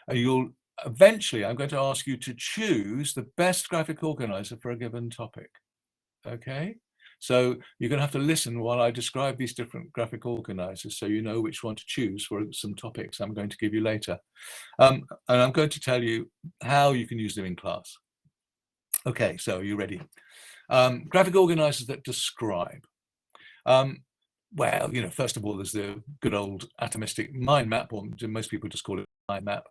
Speaker 3: And eventually, I'm going to ask you to choose the best graphic organizer for a given topic. Okay, so you're going to have to listen while I describe these different graphic organizers, so you know which one to choose for some topics I'm going to give you later. And I'm going to tell you how you can use them in class. Okay, so are you ready? Graphic organizers that describe. Well, first of all, there's the good old atomistic mind map, or most people just call it mind map.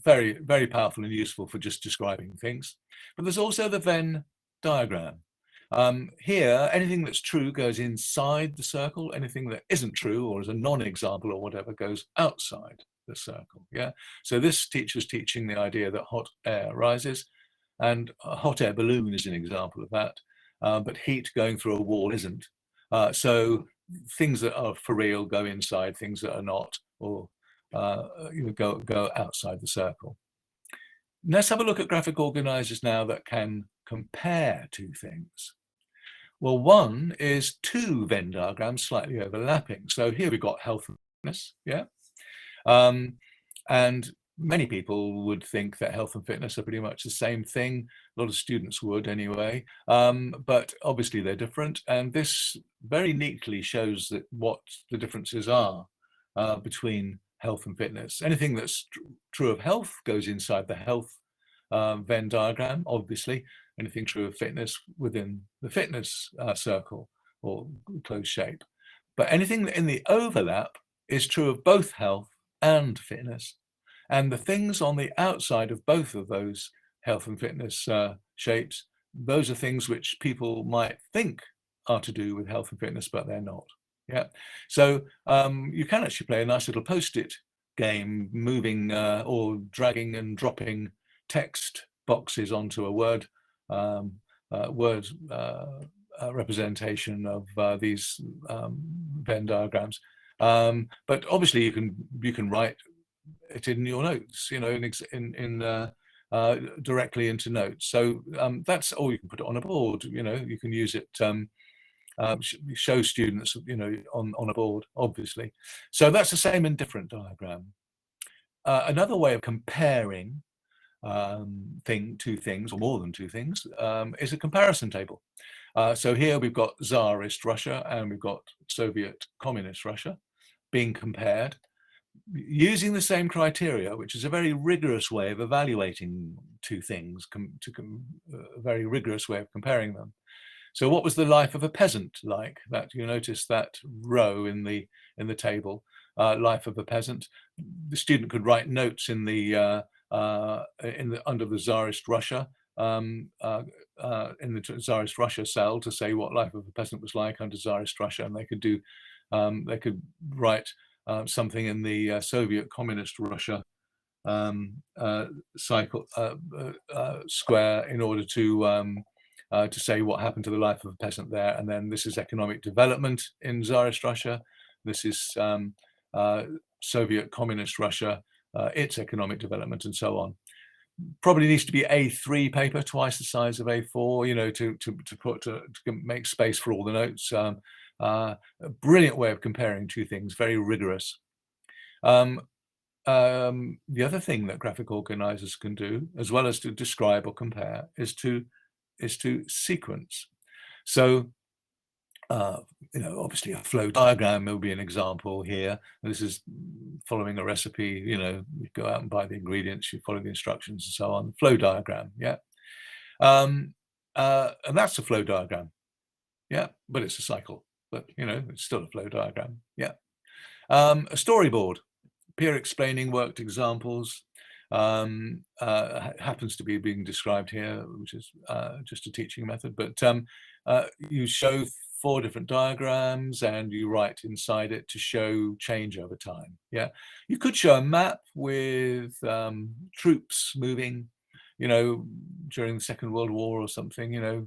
Speaker 3: Very, very powerful and useful for just describing things. But there's also the Venn diagram. Here, anything that's true goes inside the circle. Anything that isn't true, or is a non-example or whatever, goes outside the circle. Yeah. So this teacher's teaching the idea that hot air rises, and a hot air balloon is an example of that. But heat going through a wall isn't. So things that are for real go inside, things that are not, or go outside the circle. Let's have a look at graphic organizers now that can compare 2 things. Well, one is 2 Venn diagrams slightly overlapping. So here we've got health and fitness, yeah? And many people would think that health and fitness are pretty much the same thing. A lot of students would anyway, but obviously they're different. And this very neatly shows that what the differences are between health and fitness. Anything that's true of health goes inside the health Venn diagram, obviously. Anything true of fitness within the fitness circle or closed shape. But anything in the overlap is true of both health and fitness. And the things on the outside of both of those health and fitness shapes, those are things which people might think are to do with health and fitness, but they're not. Yeah. So you can actually play a nice little post-it game, moving or dragging and dropping text boxes onto a word representation of these Venn diagrams. But obviously you can write it in your notes, directly into notes. So that's, or you can put it on a board. You can use it, show students, on a board, obviously. So that's the same in different diagram. Another way of comparing 2 things, or more than 2 things, is a comparison table. So here we've got Tsarist Russia and we've got Soviet Communist Russia being compared using the same criteria, which is a very rigorous way of evaluating 2 things, a very rigorous way of comparing them. So what was the life of a peasant like? That you notice that row in the table, life of a peasant. The student could write notes in the under the Tsarist Russia, in the Tsarist Russia cell, to say what life of a peasant was like under Tsarist Russia, and they could do, they could write something in the Soviet Communist Russia cycle square in order to say what happened to the life of a peasant there. And then this is economic development in Tsarist Russia. This is Soviet Communist Russia, its economic development, and so on. Probably needs to be A3 paper, twice the size of A4, you know, to make space for all the notes. A brilliant way of comparing two things, very rigorous. The other thing that graphic organizers can do, as well as to describe or compare, is to sequence. So, you know, obviously a flow diagram will be an example here. This is following a recipe, you know, you go out and buy the ingredients, you follow the instructions and so on. Flow diagram, yeah. And that's a flow diagram, yeah, but it's a cycle. But, you know, it's still a flow diagram, yeah. A storyboard, peer explaining worked examples, happens to be being described here, which is just a teaching method, but you show 4 different diagrams and you write inside it to show change over time. Yeah, you could show a map with troops moving, you know, during the Second World War or something, you know,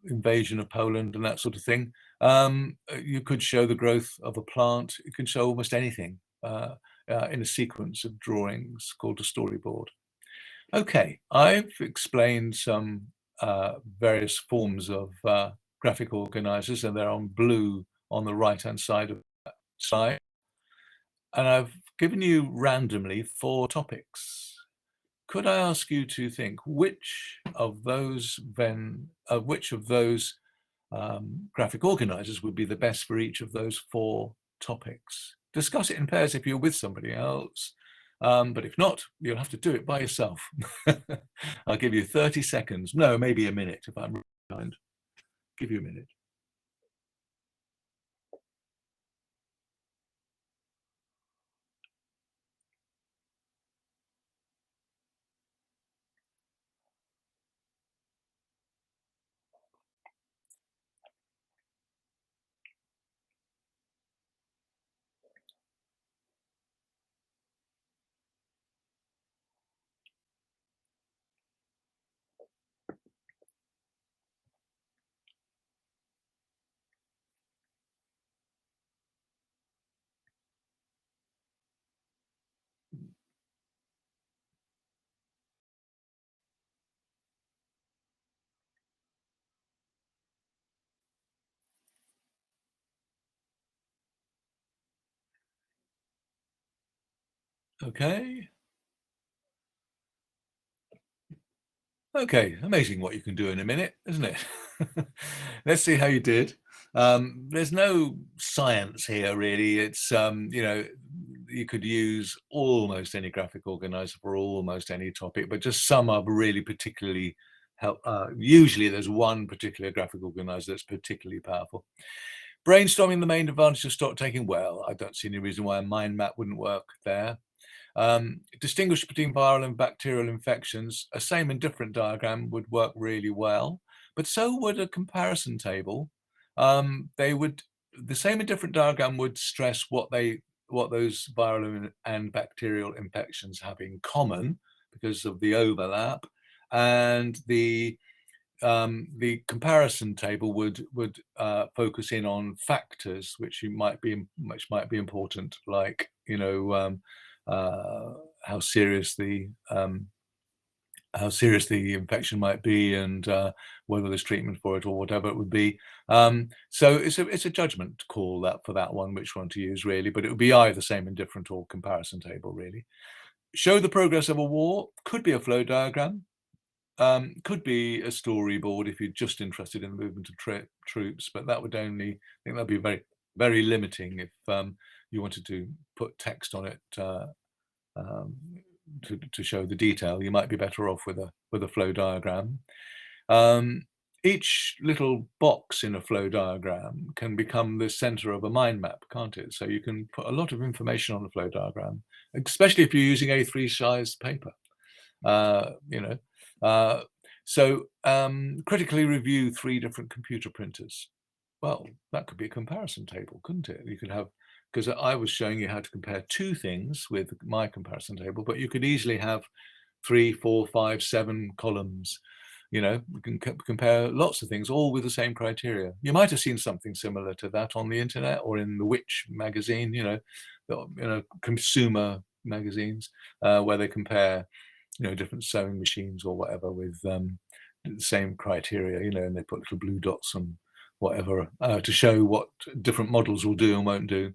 Speaker 3: invasion of Poland and that sort of thing. You could show the growth of a plant. You can show almost anything in a sequence of drawings called a storyboard. Okay, I've explained some various forms of graphic organizers, and they're on blue on the right-hand side of that slide. And I've given you randomly 4 topics. Could I ask you to think which of those graphic organizers would be the best for each of those 4 topics? Discuss it in pairs if you're with somebody else. But if not, you'll have to do it by yourself. I'll give you 30 seconds. No, maybe a minute if I'm kind. Give you a minute. Okay. Okay, amazing what you can do in a minute, isn't it? Let's see how you did. There's no science here, really. It's, you know, you could use almost any graphic organizer for almost any topic, but just some are really particularly usually there's one particular graphic organizer that's particularly powerful. Brainstorming the main advantage of stock taking. Well, I don't see any reason why a mind map wouldn't work there. Distinguish between viral and bacterial infections. A same and different diagram would work really well, but so would a comparison table. The same and different diagram would stress what those viral and bacterial infections have in common because of the overlap, and the comparison table would focus in on factors which might be important, like, you know, how serious the infection might be, and whether there's treatment for it or whatever it would be. So it's a judgment call for that one, which one to use really, but it would be either same and different or comparison table really. Show the progress of a war, could be a flow diagram, could be a storyboard if you're just interested in the movement of troops, but that would only, I think that'd be very, very limiting if you wanted to put text on it to show the detail. You might be better off with a flow diagram. Each little box in a flow diagram can become the center of a mind map, can't it? So you can put a lot of information on the flow diagram, especially if you're using A3 size paper. You know, so critically review 3 different computer printers. Well, that could be a comparison table, couldn't it? You could have because I was showing you how to compare two things with my comparison table, but you could easily have 3, 4, 5, 7 columns. You know, we can compare lots of things, all with the same criteria. You might have seen something similar to that on the internet or in the Witch magazine, you know, consumer magazines, where they compare, you know, different sewing machines or whatever with the same criteria, you know, and they put little blue dots and whatever to show what different models will do and won't do.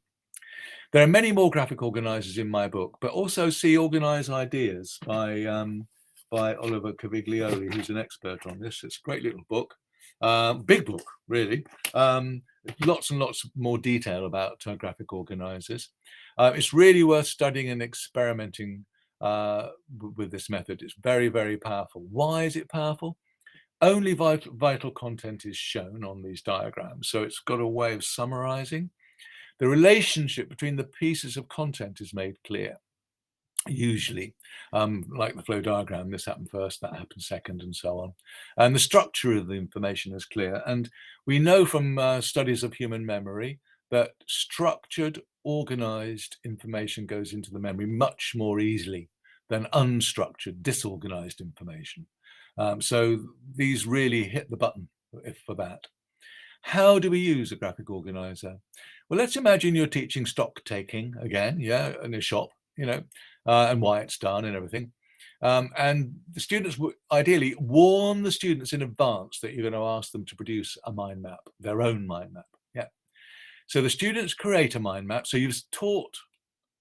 Speaker 3: There are many more graphic organizers in my book, but also see Organize Ideas by Oliver Caviglioli, who's an expert on this. It's a great little book, big book, really. Lots and lots more detail about graphic organizers. It's really worth studying and experimenting with this method. It's very, very powerful. Why is it powerful? Only vital content is shown on these diagrams, so it's got a way of summarizing. The relationship between the pieces of content is made clear. Usually, like the flow diagram, this happened first, that happened second, and so on. And the structure of the information is clear. And we know from studies of human memory that structured, organized information goes into the memory much more easily than unstructured, disorganized information. So these really hit the button for that. How do we use a graphic organizer? Well, let's imagine you're teaching stock taking again, yeah, in a shop, you know, and why it's done and everything. And the students would ideally warn the students in advance that you're going to ask them to produce a mind map, their own mind map. Yeah. So the students create a mind map. So you've taught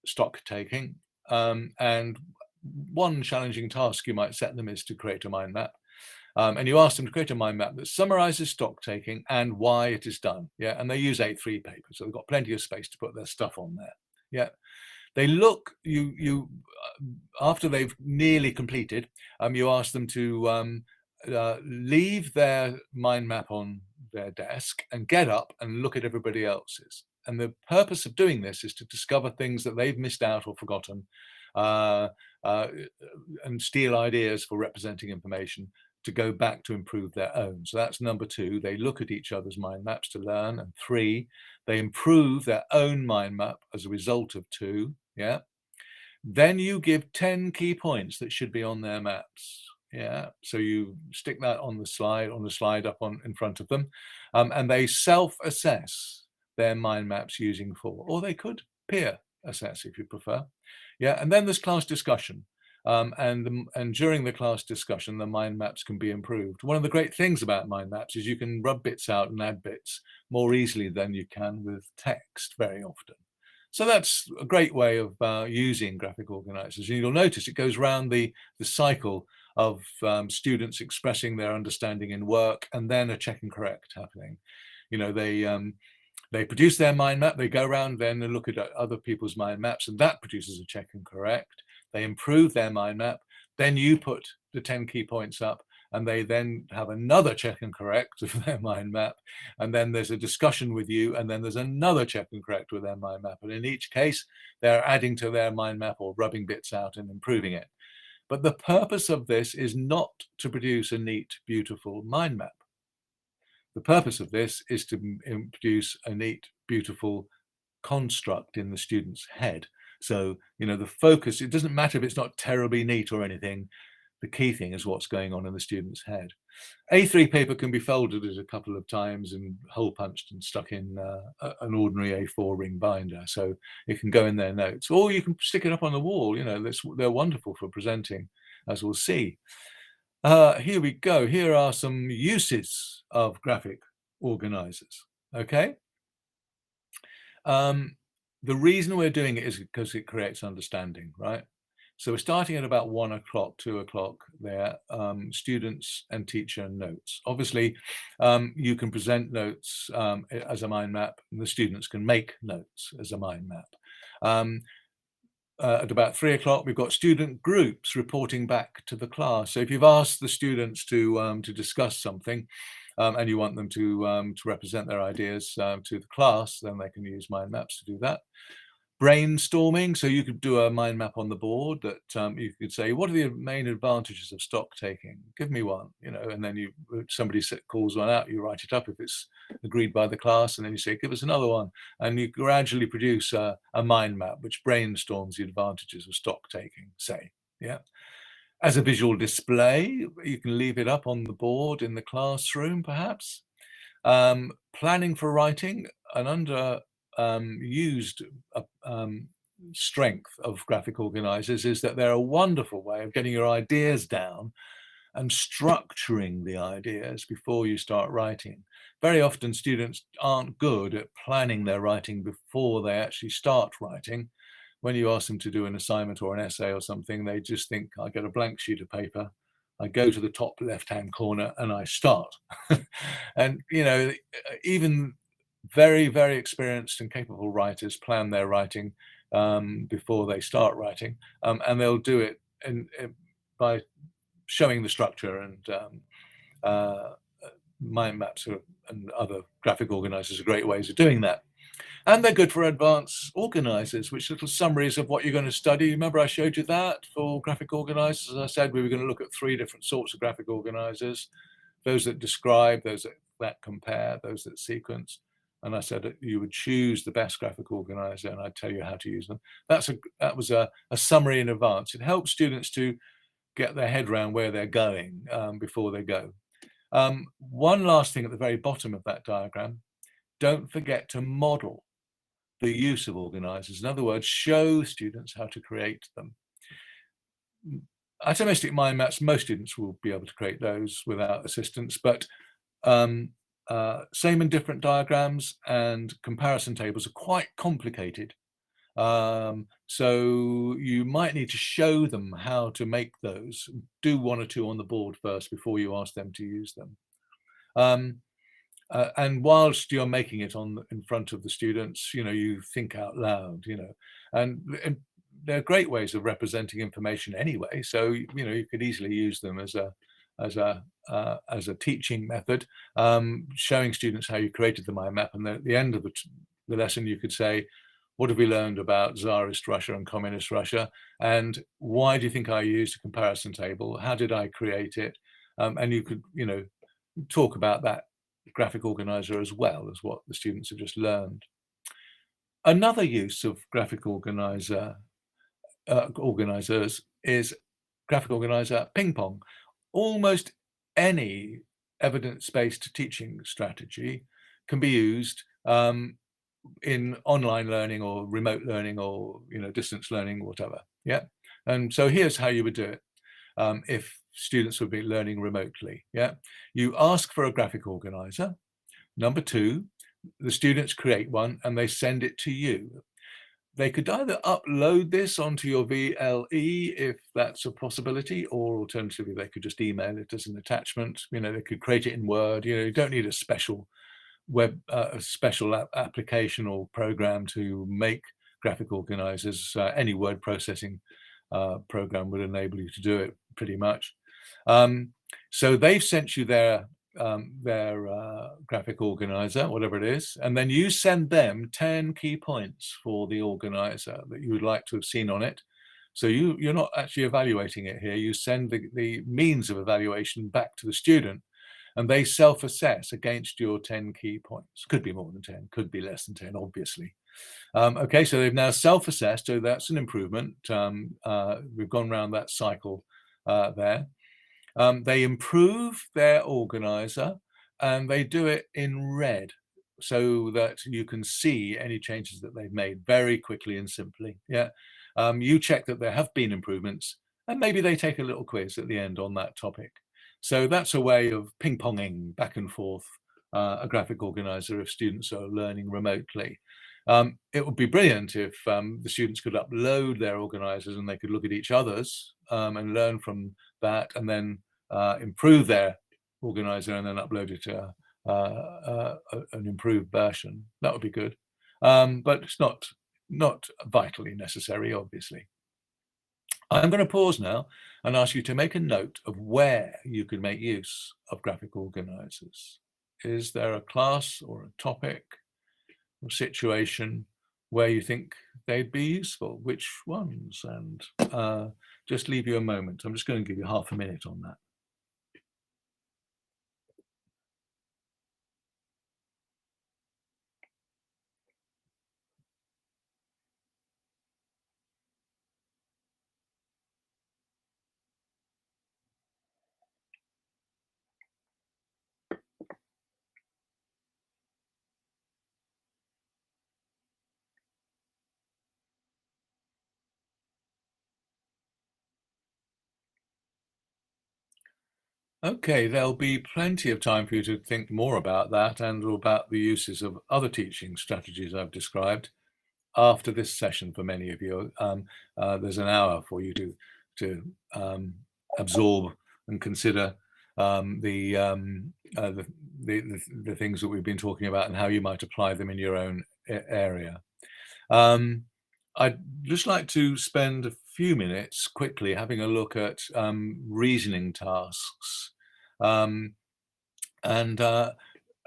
Speaker 3: stock taking, and one challenging task you might set them is to create a mind map. And you ask them to create a mind map that summarizes stock taking and why it is done. Yeah. And they use A3 paper, so they've got plenty of space to put their stuff on there. Yeah. They look, after they've nearly completed, you ask them to leave their mind map on their desk and get up and look at everybody else's. And the purpose of doing this is to discover things that they've missed out or forgotten, and steal ideas for representing information to go back to improve their own. So that's number 2. They look at each other's mind maps to learn. And 3, they improve their own mind map as a result of 2. Yeah. Then you give 10 key points that should be on their maps. Yeah. So you stick that on the slide up in front of them, and they self-assess their mind maps using 4, or they could peer assess if you prefer. Yeah. And then there's class discussion. And during the class discussion, the mind maps can be improved. One of the great things about mind maps is you can rub bits out and add bits more easily than you can with text very often. So that's a great way of using graphic organizers. And you'll notice it goes around the cycle of students expressing their understanding in work, and then a check and correct happening. You know, they produce their mind map, they go around then and look at other people's mind maps, and that produces a check and correct. They improve their mind map, then you put the 10 key points up, and they then have another check and correct of their mind map, and then there's a discussion with you, and then there's another check and correct with their mind map. And in each case, they're adding to their mind map or rubbing bits out and improving it. But the purpose of this is not to produce a neat, beautiful mind map. The purpose of this is to produce a neat, beautiful construct in the student's head. So, you know, the focus, it doesn't matter if it's not terribly neat or anything. The key thing is what's going on in the student's head. A3 paper can be folded a couple of times and hole punched and stuck in an ordinary A4 ring binder. So it can go in their notes, or you can stick it up on the wall. You know, they're wonderful for presenting, as we'll see. Here we go. Here are some uses of graphic organizers. Okay. The reason we're doing it is because it creates understanding, right? So we're starting at about 1 o'clock, 2 o'clock there, students and teacher notes. Obviously, you can present notes as a mind map, and the students can make notes as a mind map. At about 3 o'clock, we've got student groups reporting back to the class. So if you've asked the students to discuss something, and you want them to represent their ideas to the class, then they can use mind maps to do that. brainstorming. So you could do a mind map on the board that you could say, what are the main advantages of stock taking? Give me one, you know, and then somebody calls one out, you write it up if it's agreed by the class, and then you say, give us another one. And you gradually produce a mind map which brainstorms the advantages of stock taking, say, yeah. As a visual display, you can leave it up on the board in the classroom, perhaps. Planning for writing, an underused strength of graphic organizers is that they're a wonderful way of getting your ideas down and structuring the ideas before you start writing. Very often students aren't good at planning their writing before they actually start writing. When you ask them to do an assignment or an essay or something, they just think, I get a blank sheet of paper, I go to the top left-hand corner and I start. And, you know, even very, very experienced and capable writers plan their writing before they start writing. And they'll do it by showing the structure, and mind maps and other graphic organizers are great ways of doing that. And they're good for advanced organizers, which little summaries of what you're going to study. Remember I showed you that for graphic organizers? As I said, we were going to look at 3 different sorts of graphic organizers: those that describe, those that compare, those that sequence. And I said that you would choose the best graphic organizer, and I'd tell you how to use them. That was a summary in advance. It helps students to get their head around where they're going before they go. One last thing at the very bottom of that diagram: don't forget to model the use of organizers. In other words, show students how to create them. Atomistic mind maps, most students will be able to create those without assistance, but same and different diagrams and comparison tables are quite complicated. So you might need to show them how to make those. Do 1 or 2 on the board first before you ask them to use them. And whilst you're making it in front of the students, you know, you think out loud, you know, and they're great ways of representing information anyway. So, you know, you could easily use them as a teaching method, showing students how you created the mind map. And then at the end of the lesson, you could say, what have we learned about Tsarist Russia and Communist Russia? And why do you think I used a comparison table? How did I create it? And you could, you know, talk about that graphic organizer as well as what the students have just learned. Another use of graphic organizers is graphic organizer ping pong. Almost any evidence-based teaching strategy can be used in online learning or remote learning or, you know, distance learning, whatever. Yeah. And so here's how you would do it if students would be learning remotely. Yeah. You ask for a graphic organizer. Number 2, the students create one and they send it to you. They could either upload this onto your VLE if that's a possibility, or alternatively they could just email it as an attachment. You know, they could create it in Word. You know, you don't need a special application or program to make graphic organizers. Any word processing program would enable you to do it pretty much. So they've sent you their graphic organizer, whatever it is, and then you send them 10 key points for the organizer that you would like to have seen on it. So you're not actually evaluating it here. You send the means of evaluation back to the student, and they self-assess against your 10 key points. Could be more than 10, could be less than 10, obviously. Okay, so they've now self-assessed, so that's an improvement. We've gone around that cycle there. They improve their organizer and they do it in red so that you can see any changes that they've made very quickly and simply. Yeah, you check that there have been improvements, and maybe they take a little quiz at the end on that topic. So that's a way of ping-ponging back and forth a graphic organizer if students are learning remotely. It would be brilliant if the students could upload their organizers and they could look at each other's and learn from that, and then improve their organizer and then upload it to an improved version. That would be good, but it's not vitally necessary, obviously. I'm going to pause now and ask you to make a note of where you could make use of graphic organizers. Is there a class or a topic or situation where you think they'd be useful, which ones, and just leave you a moment. I'm just going to give you half a minute on that. Okay, there'll be plenty of time for you to think more about that and about the uses of other teaching strategies I've described after this session for many of you. There's an hour for you to absorb and consider the things that we've been talking about and how you might apply them in your own area. I'd just like to spend a few minutes quickly having a look at reasoning tasks.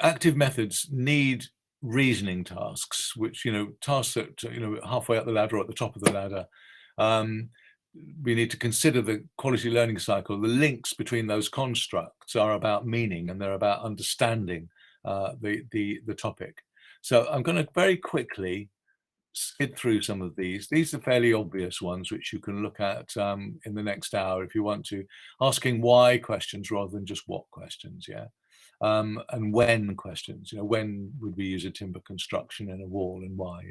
Speaker 3: Active methods need reasoning tasks, which, tasks that, halfway up the ladder or at the top of the ladder. We need to consider the quality learning cycle. The links between those constructs are about meaning, and they're about understanding the topic. So I'm going to very quickly skid through some of these. These are fairly obvious ones, which you can look at in the next hour if you want to. Asking why questions rather than just what questions, yeah. And when questions, when would we use a timber construction in a wall and why,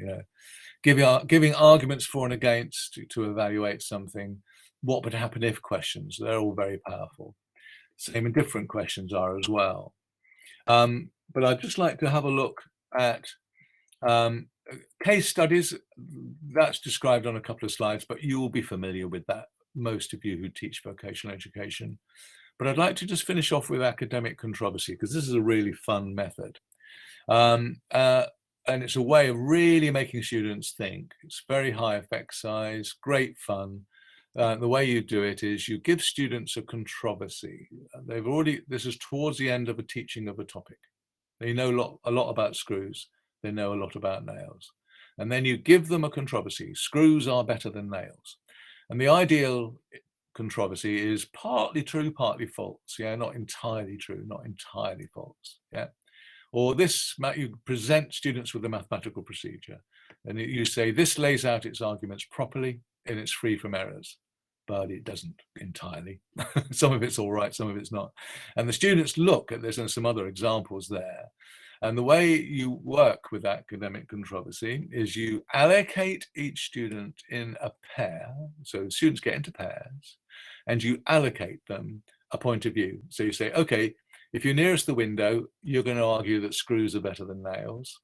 Speaker 3: Giving arguments for and against to evaluate something. What would happen if questions, they're all very powerful. Same and different questions are as well. But I'd just like to have a look at case studies. That's described on a couple of slides, but you will be familiar with that, most of you who teach vocational education. But I'd like to just finish off with academic controversy, because this is a really fun method. And it's a way of really making students think. It's very high effect size, great fun. The way you do it is you give students a controversy. This is towards the end of a teaching of a topic. They know a lot about screws. They know a lot about nails. And then you give them a controversy. Screws are better than nails. And the ideal controversy is partly true, partly false. Yeah, not entirely true, not entirely false. Yeah. Or you present students with a mathematical procedure, and you say this lays out its arguments properly and it's free from errors, but it doesn't entirely. Some of it's all right, some of it's not. And the students look at this, and some other examples there. And the way you work with academic controversy is you allocate each student in a pair. So students get into pairs, and you allocate them a point of view. So you say, okay, if you're nearest the window, you're going to argue that screws are better than nails.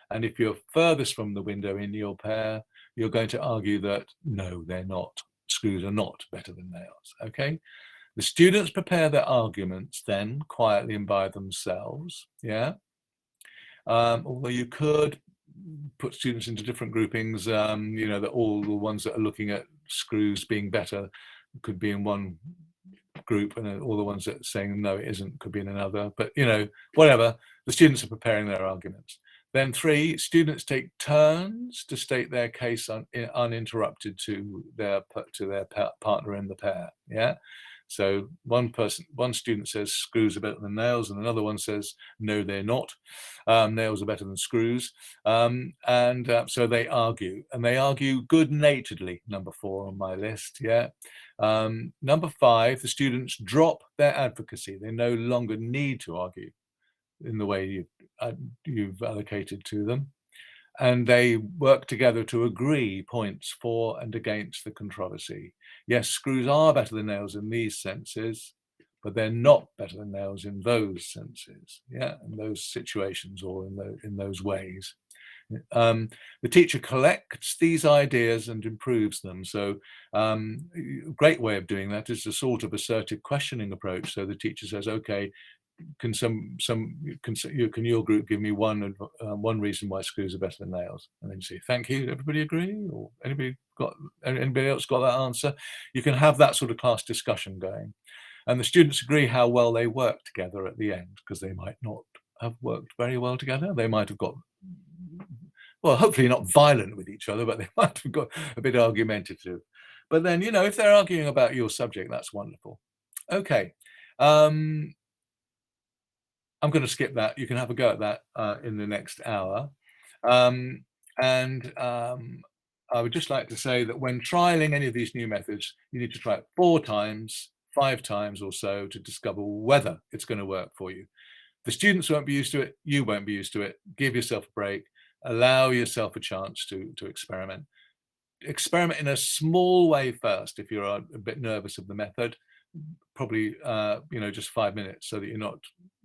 Speaker 3: And if you're furthest from the window in your pair, you're going to argue that no, they're not. Screws are not better than nails. Okay. The students prepare their arguments then quietly and by themselves. Yeah. Although you could put students into different groupings, that all the ones that are looking at screws being better could be in one group, and all the ones that are saying no, it isn't, could be in another. But whatever, the students are preparing their arguments. Then 3, students take turns to state their case uninterrupted to their partner in the pair. Yeah. So one student says screws are better than nails, and another one says no, they're not. Nails are better than screws. So they argue, and they argue good-naturedly. Number 4 on my list. Yeah. Number 5, the students drop their advocacy. They no longer need to argue in the way you've allocated to them. And they work together to agree points for and against the controversy. Yes, screws are better than nails in these senses, but they're not better than nails in those senses. Yeah, in those situations or in those ways. The teacher collects these ideas and improves them. So a great way of doing that is a sort of assertive questioning approach. So the teacher says, okay, can your group give me one reason why screws are better than nails? And then you say, thank you, everybody agree? Or anybody else got that answer? You can have that sort of class discussion going. And the students agree how well they work together at the end, because they might not have worked very well together. They might have got well, hopefully not violent with each other, but they might have got a bit argumentative. But then, you know, if they're arguing about your subject, that's wonderful. Okay. I'm going to skip that. You can have a go at that in the next hour. I would just like to say that when trialing any of these new methods, you need to try it 4 times, 5 times or so to discover whether it's going to work for you. The students won't be used to it. You won't be used to it. Give yourself a break. Allow yourself a chance to experiment. Experiment in a small way first if you're a bit nervous of the method. Probably, you know, just 5 minutes so that you're not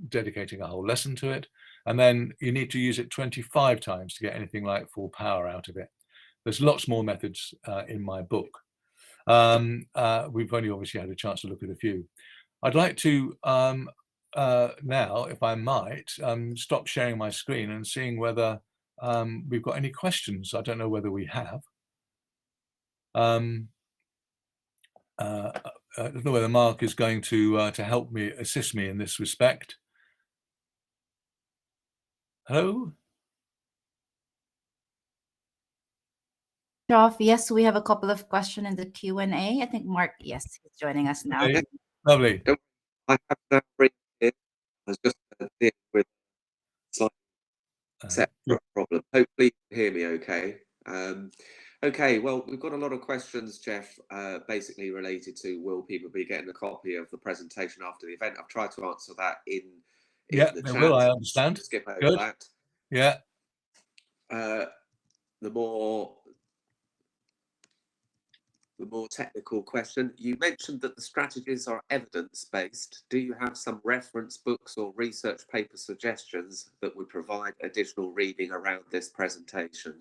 Speaker 3: dedicating a whole lesson to it. And then you need to use it 25 times to get anything like full power out of it. There's lots more methods in my book. We've only obviously had a chance to look at a few. I'd like to now, if I might, stop sharing my screen and seeing whether we've got any questions. I don't know whether we have. I don't know whether Mark is going to help me, assist me in this respect. Hello?
Speaker 4: Geoff, yes, we have a couple of questions in the Q&A. I think Mark, yes, he's joining us now.
Speaker 3: Okay. Lovely.
Speaker 1: I have that bring it. I was just dealing with slight separate problem. Hopefully you can hear me okay. Okay, well, we've got a lot of questions, Geoff, basically related to will people be getting a copy of the presentation after the event? I've tried to answer that in
Speaker 3: Yeah,
Speaker 1: the
Speaker 3: they
Speaker 1: chat.
Speaker 3: will, I understand.
Speaker 1: Skip over
Speaker 3: Good.
Speaker 1: that.
Speaker 3: Yeah.
Speaker 1: The more technical question, you mentioned that the strategies are evidence-based. Do you have some reference books or research paper suggestions that would provide additional reading around this presentation?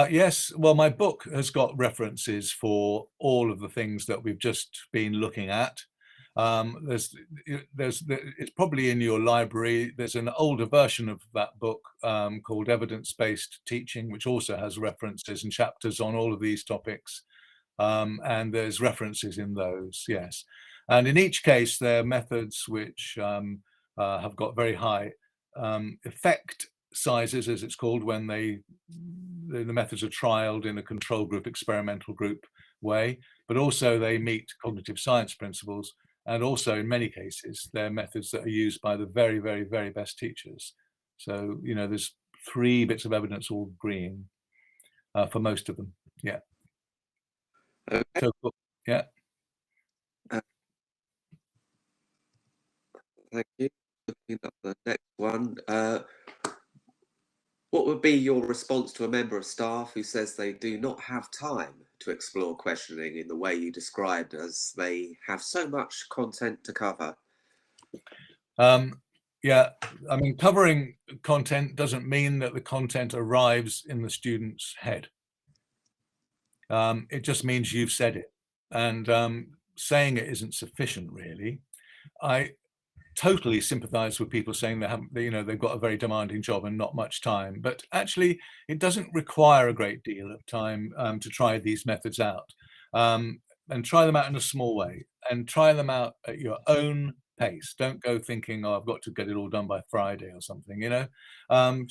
Speaker 3: Yes, well, my book has got references for all of the things that we've just been looking at. It's probably in your library. There's an older version of that book called Evidence-Based Teaching, which also has references and chapters on all of these topics. And there's references in those, yes. And in each case, there are methods which have got very high effect sizes, as it's called, when the methods are trialed in a control group, experimental group way, but also they meet cognitive science principles. And also in many cases, they're methods that are used by the very, very, very best teachers. So, you know, there's 3 bits of evidence all agreeing for most of them. Yeah.
Speaker 1: Okay.
Speaker 3: So, yeah.
Speaker 1: Thank you. Looking at the next one. What would be your response to a member of staff who says they do not have time to explore questioning in the way you described, as they have so much content to cover?
Speaker 3: Yeah, I mean, covering content doesn't mean that the content arrives in the student's head. It just means you've said it, and saying it isn't sufficient, really. I totally sympathize with people saying they haven't, you know, they've got a very demanding job and not much time, but actually it doesn't require a great deal of time to try these methods out, and try them out in a small way, and try them out at your own pace. Don't go thinking, oh, I've got to get it all done by Friday or something, you know.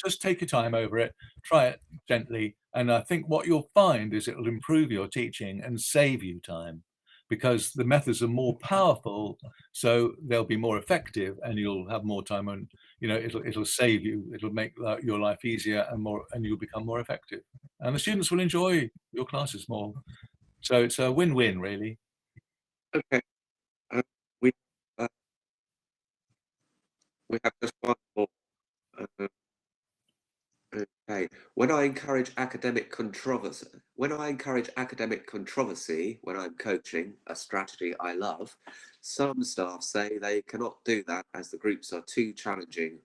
Speaker 3: Just take your time over it, try it gently, and I think what you'll find is it'll improve your teaching and save you time, because the methods are more powerful, so they'll be more effective, and you'll have more time, and you know it'll save you. It'll make your life easier and more, and you'll become more effective, and the students will enjoy your classes more. So it's a win-win, really.
Speaker 1: Okay. We have just one more. Okay. When I encourage academic controversy, when I'm coaching, a strategy I love, some staff say they cannot do that as the groups are too challenging.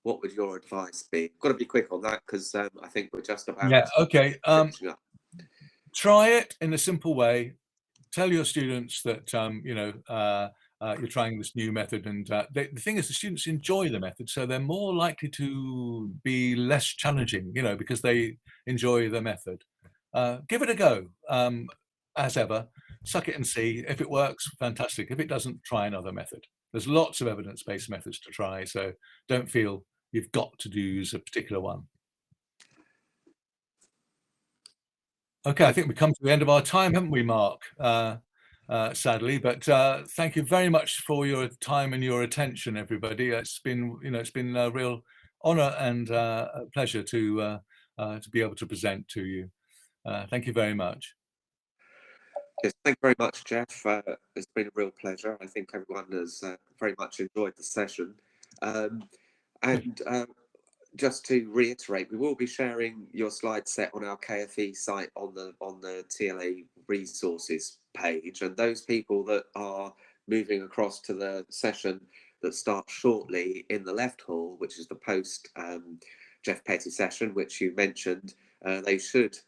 Speaker 1: What would your advice be? Got to be quick on that, because I think we're just about
Speaker 3: Okay.
Speaker 1: finishing up.
Speaker 3: Try it in a simple way. Tell your students that you know, you're trying this new method, and the thing is, the students enjoy the method, so they're more likely to be less challenging, you know, because they enjoy the method. Give it a go, as ever. Suck it and see. If it works, fantastic. If it doesn't, try another method. There's lots of evidence-based methods to try, so don't feel you've got to use a particular one. Okay, I think we've come to the end of our time, haven't we, Mark? Sadly, but thank you very much for your time and your attention, everybody. It's been, it's been a real honour and a pleasure to be able to present to you. Thank you very much.
Speaker 1: Yes, thank you very much, Geoff. It's been a real pleasure. I think everyone has very much enjoyed the session. Just to reiterate, we will be sharing your slide set on our KFE site on the TLA resources page, and those people that are moving across to the session that starts shortly in the left hall, which is the post Geoff Petty session, which you mentioned, they should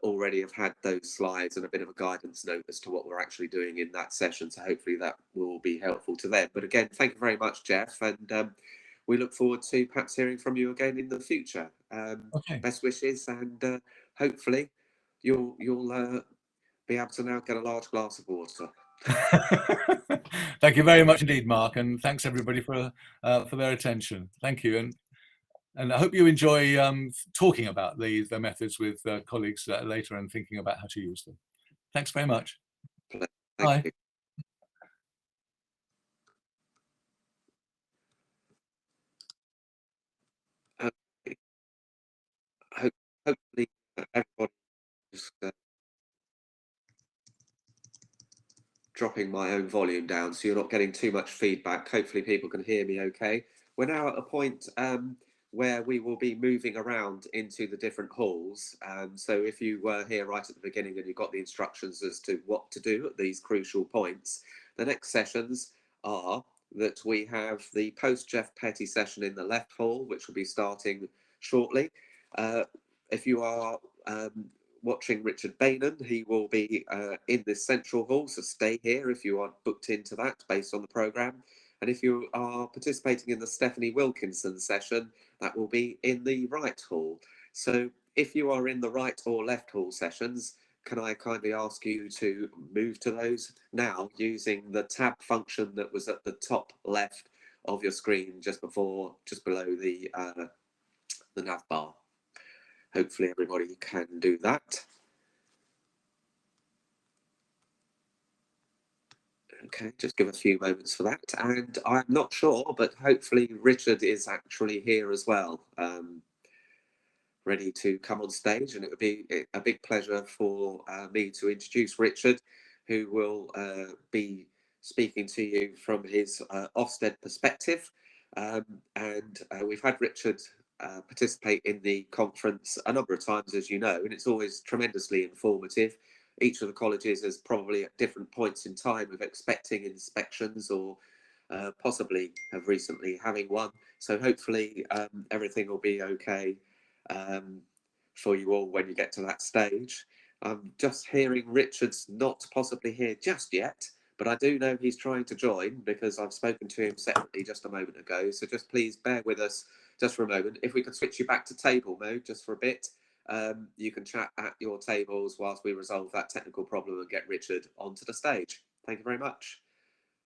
Speaker 1: already have had those slides and a bit of a guidance note as to what we're actually doing in that session. So hopefully that will be helpful to them. But again, thank you very much, Geoff, and we look forward to perhaps hearing from you again in the future.
Speaker 3: Okay.
Speaker 1: Best wishes, and hopefully you'll be able to now get a large glass of water.
Speaker 3: Thank you very much indeed, Mark, and thanks everybody for their attention. Thank you, and I hope you enjoy talking about the methods with colleagues later and thinking about how to use them. Thanks very much.
Speaker 1: Thank
Speaker 3: Bye.
Speaker 1: you. Hopefully everybody just dropping my own volume down so you're not getting too much feedback. Hopefully people can hear me okay. We're now at a point where we will be moving around into the different halls. So if you were here right at the beginning and you got the instructions as to what to do at these crucial points, the next sessions are that we have the post Geoff Petty session in the left hall, which will be starting shortly. If you are watching Richard Bainan, he will be in this central hall, so stay here if you are booked into that based on the programme. And if you are participating in the Stephanie Wilkinson session, that will be in the right hall. So if you are in the right or left hall sessions, can I kindly ask you to move to those now using the tab function that was at the top left of your screen just below the nav bar. Hopefully everybody can do that. Okay, just give a few moments for that. And I'm not sure, but hopefully Richard is actually here as well, ready to come on stage. And it would be a big pleasure for me to introduce Richard, who will be speaking to you from his Ofsted perspective. And we've had Richard participate in the conference a number of times, as you know, and it's always tremendously informative. Each of the colleges is probably at different points in time of expecting inspections or possibly have recently having one. So hopefully everything will be okay for you all when you get to that stage. I'm just hearing Richard's not possibly here just yet, but I do know he's trying to join because I've spoken to him separately just a moment ago. So just please bear with us just for a moment. If we could switch you back to table mode just for a bit. You can chat at your tables whilst we resolve that technical problem and get Richard onto the stage. Thank you very much.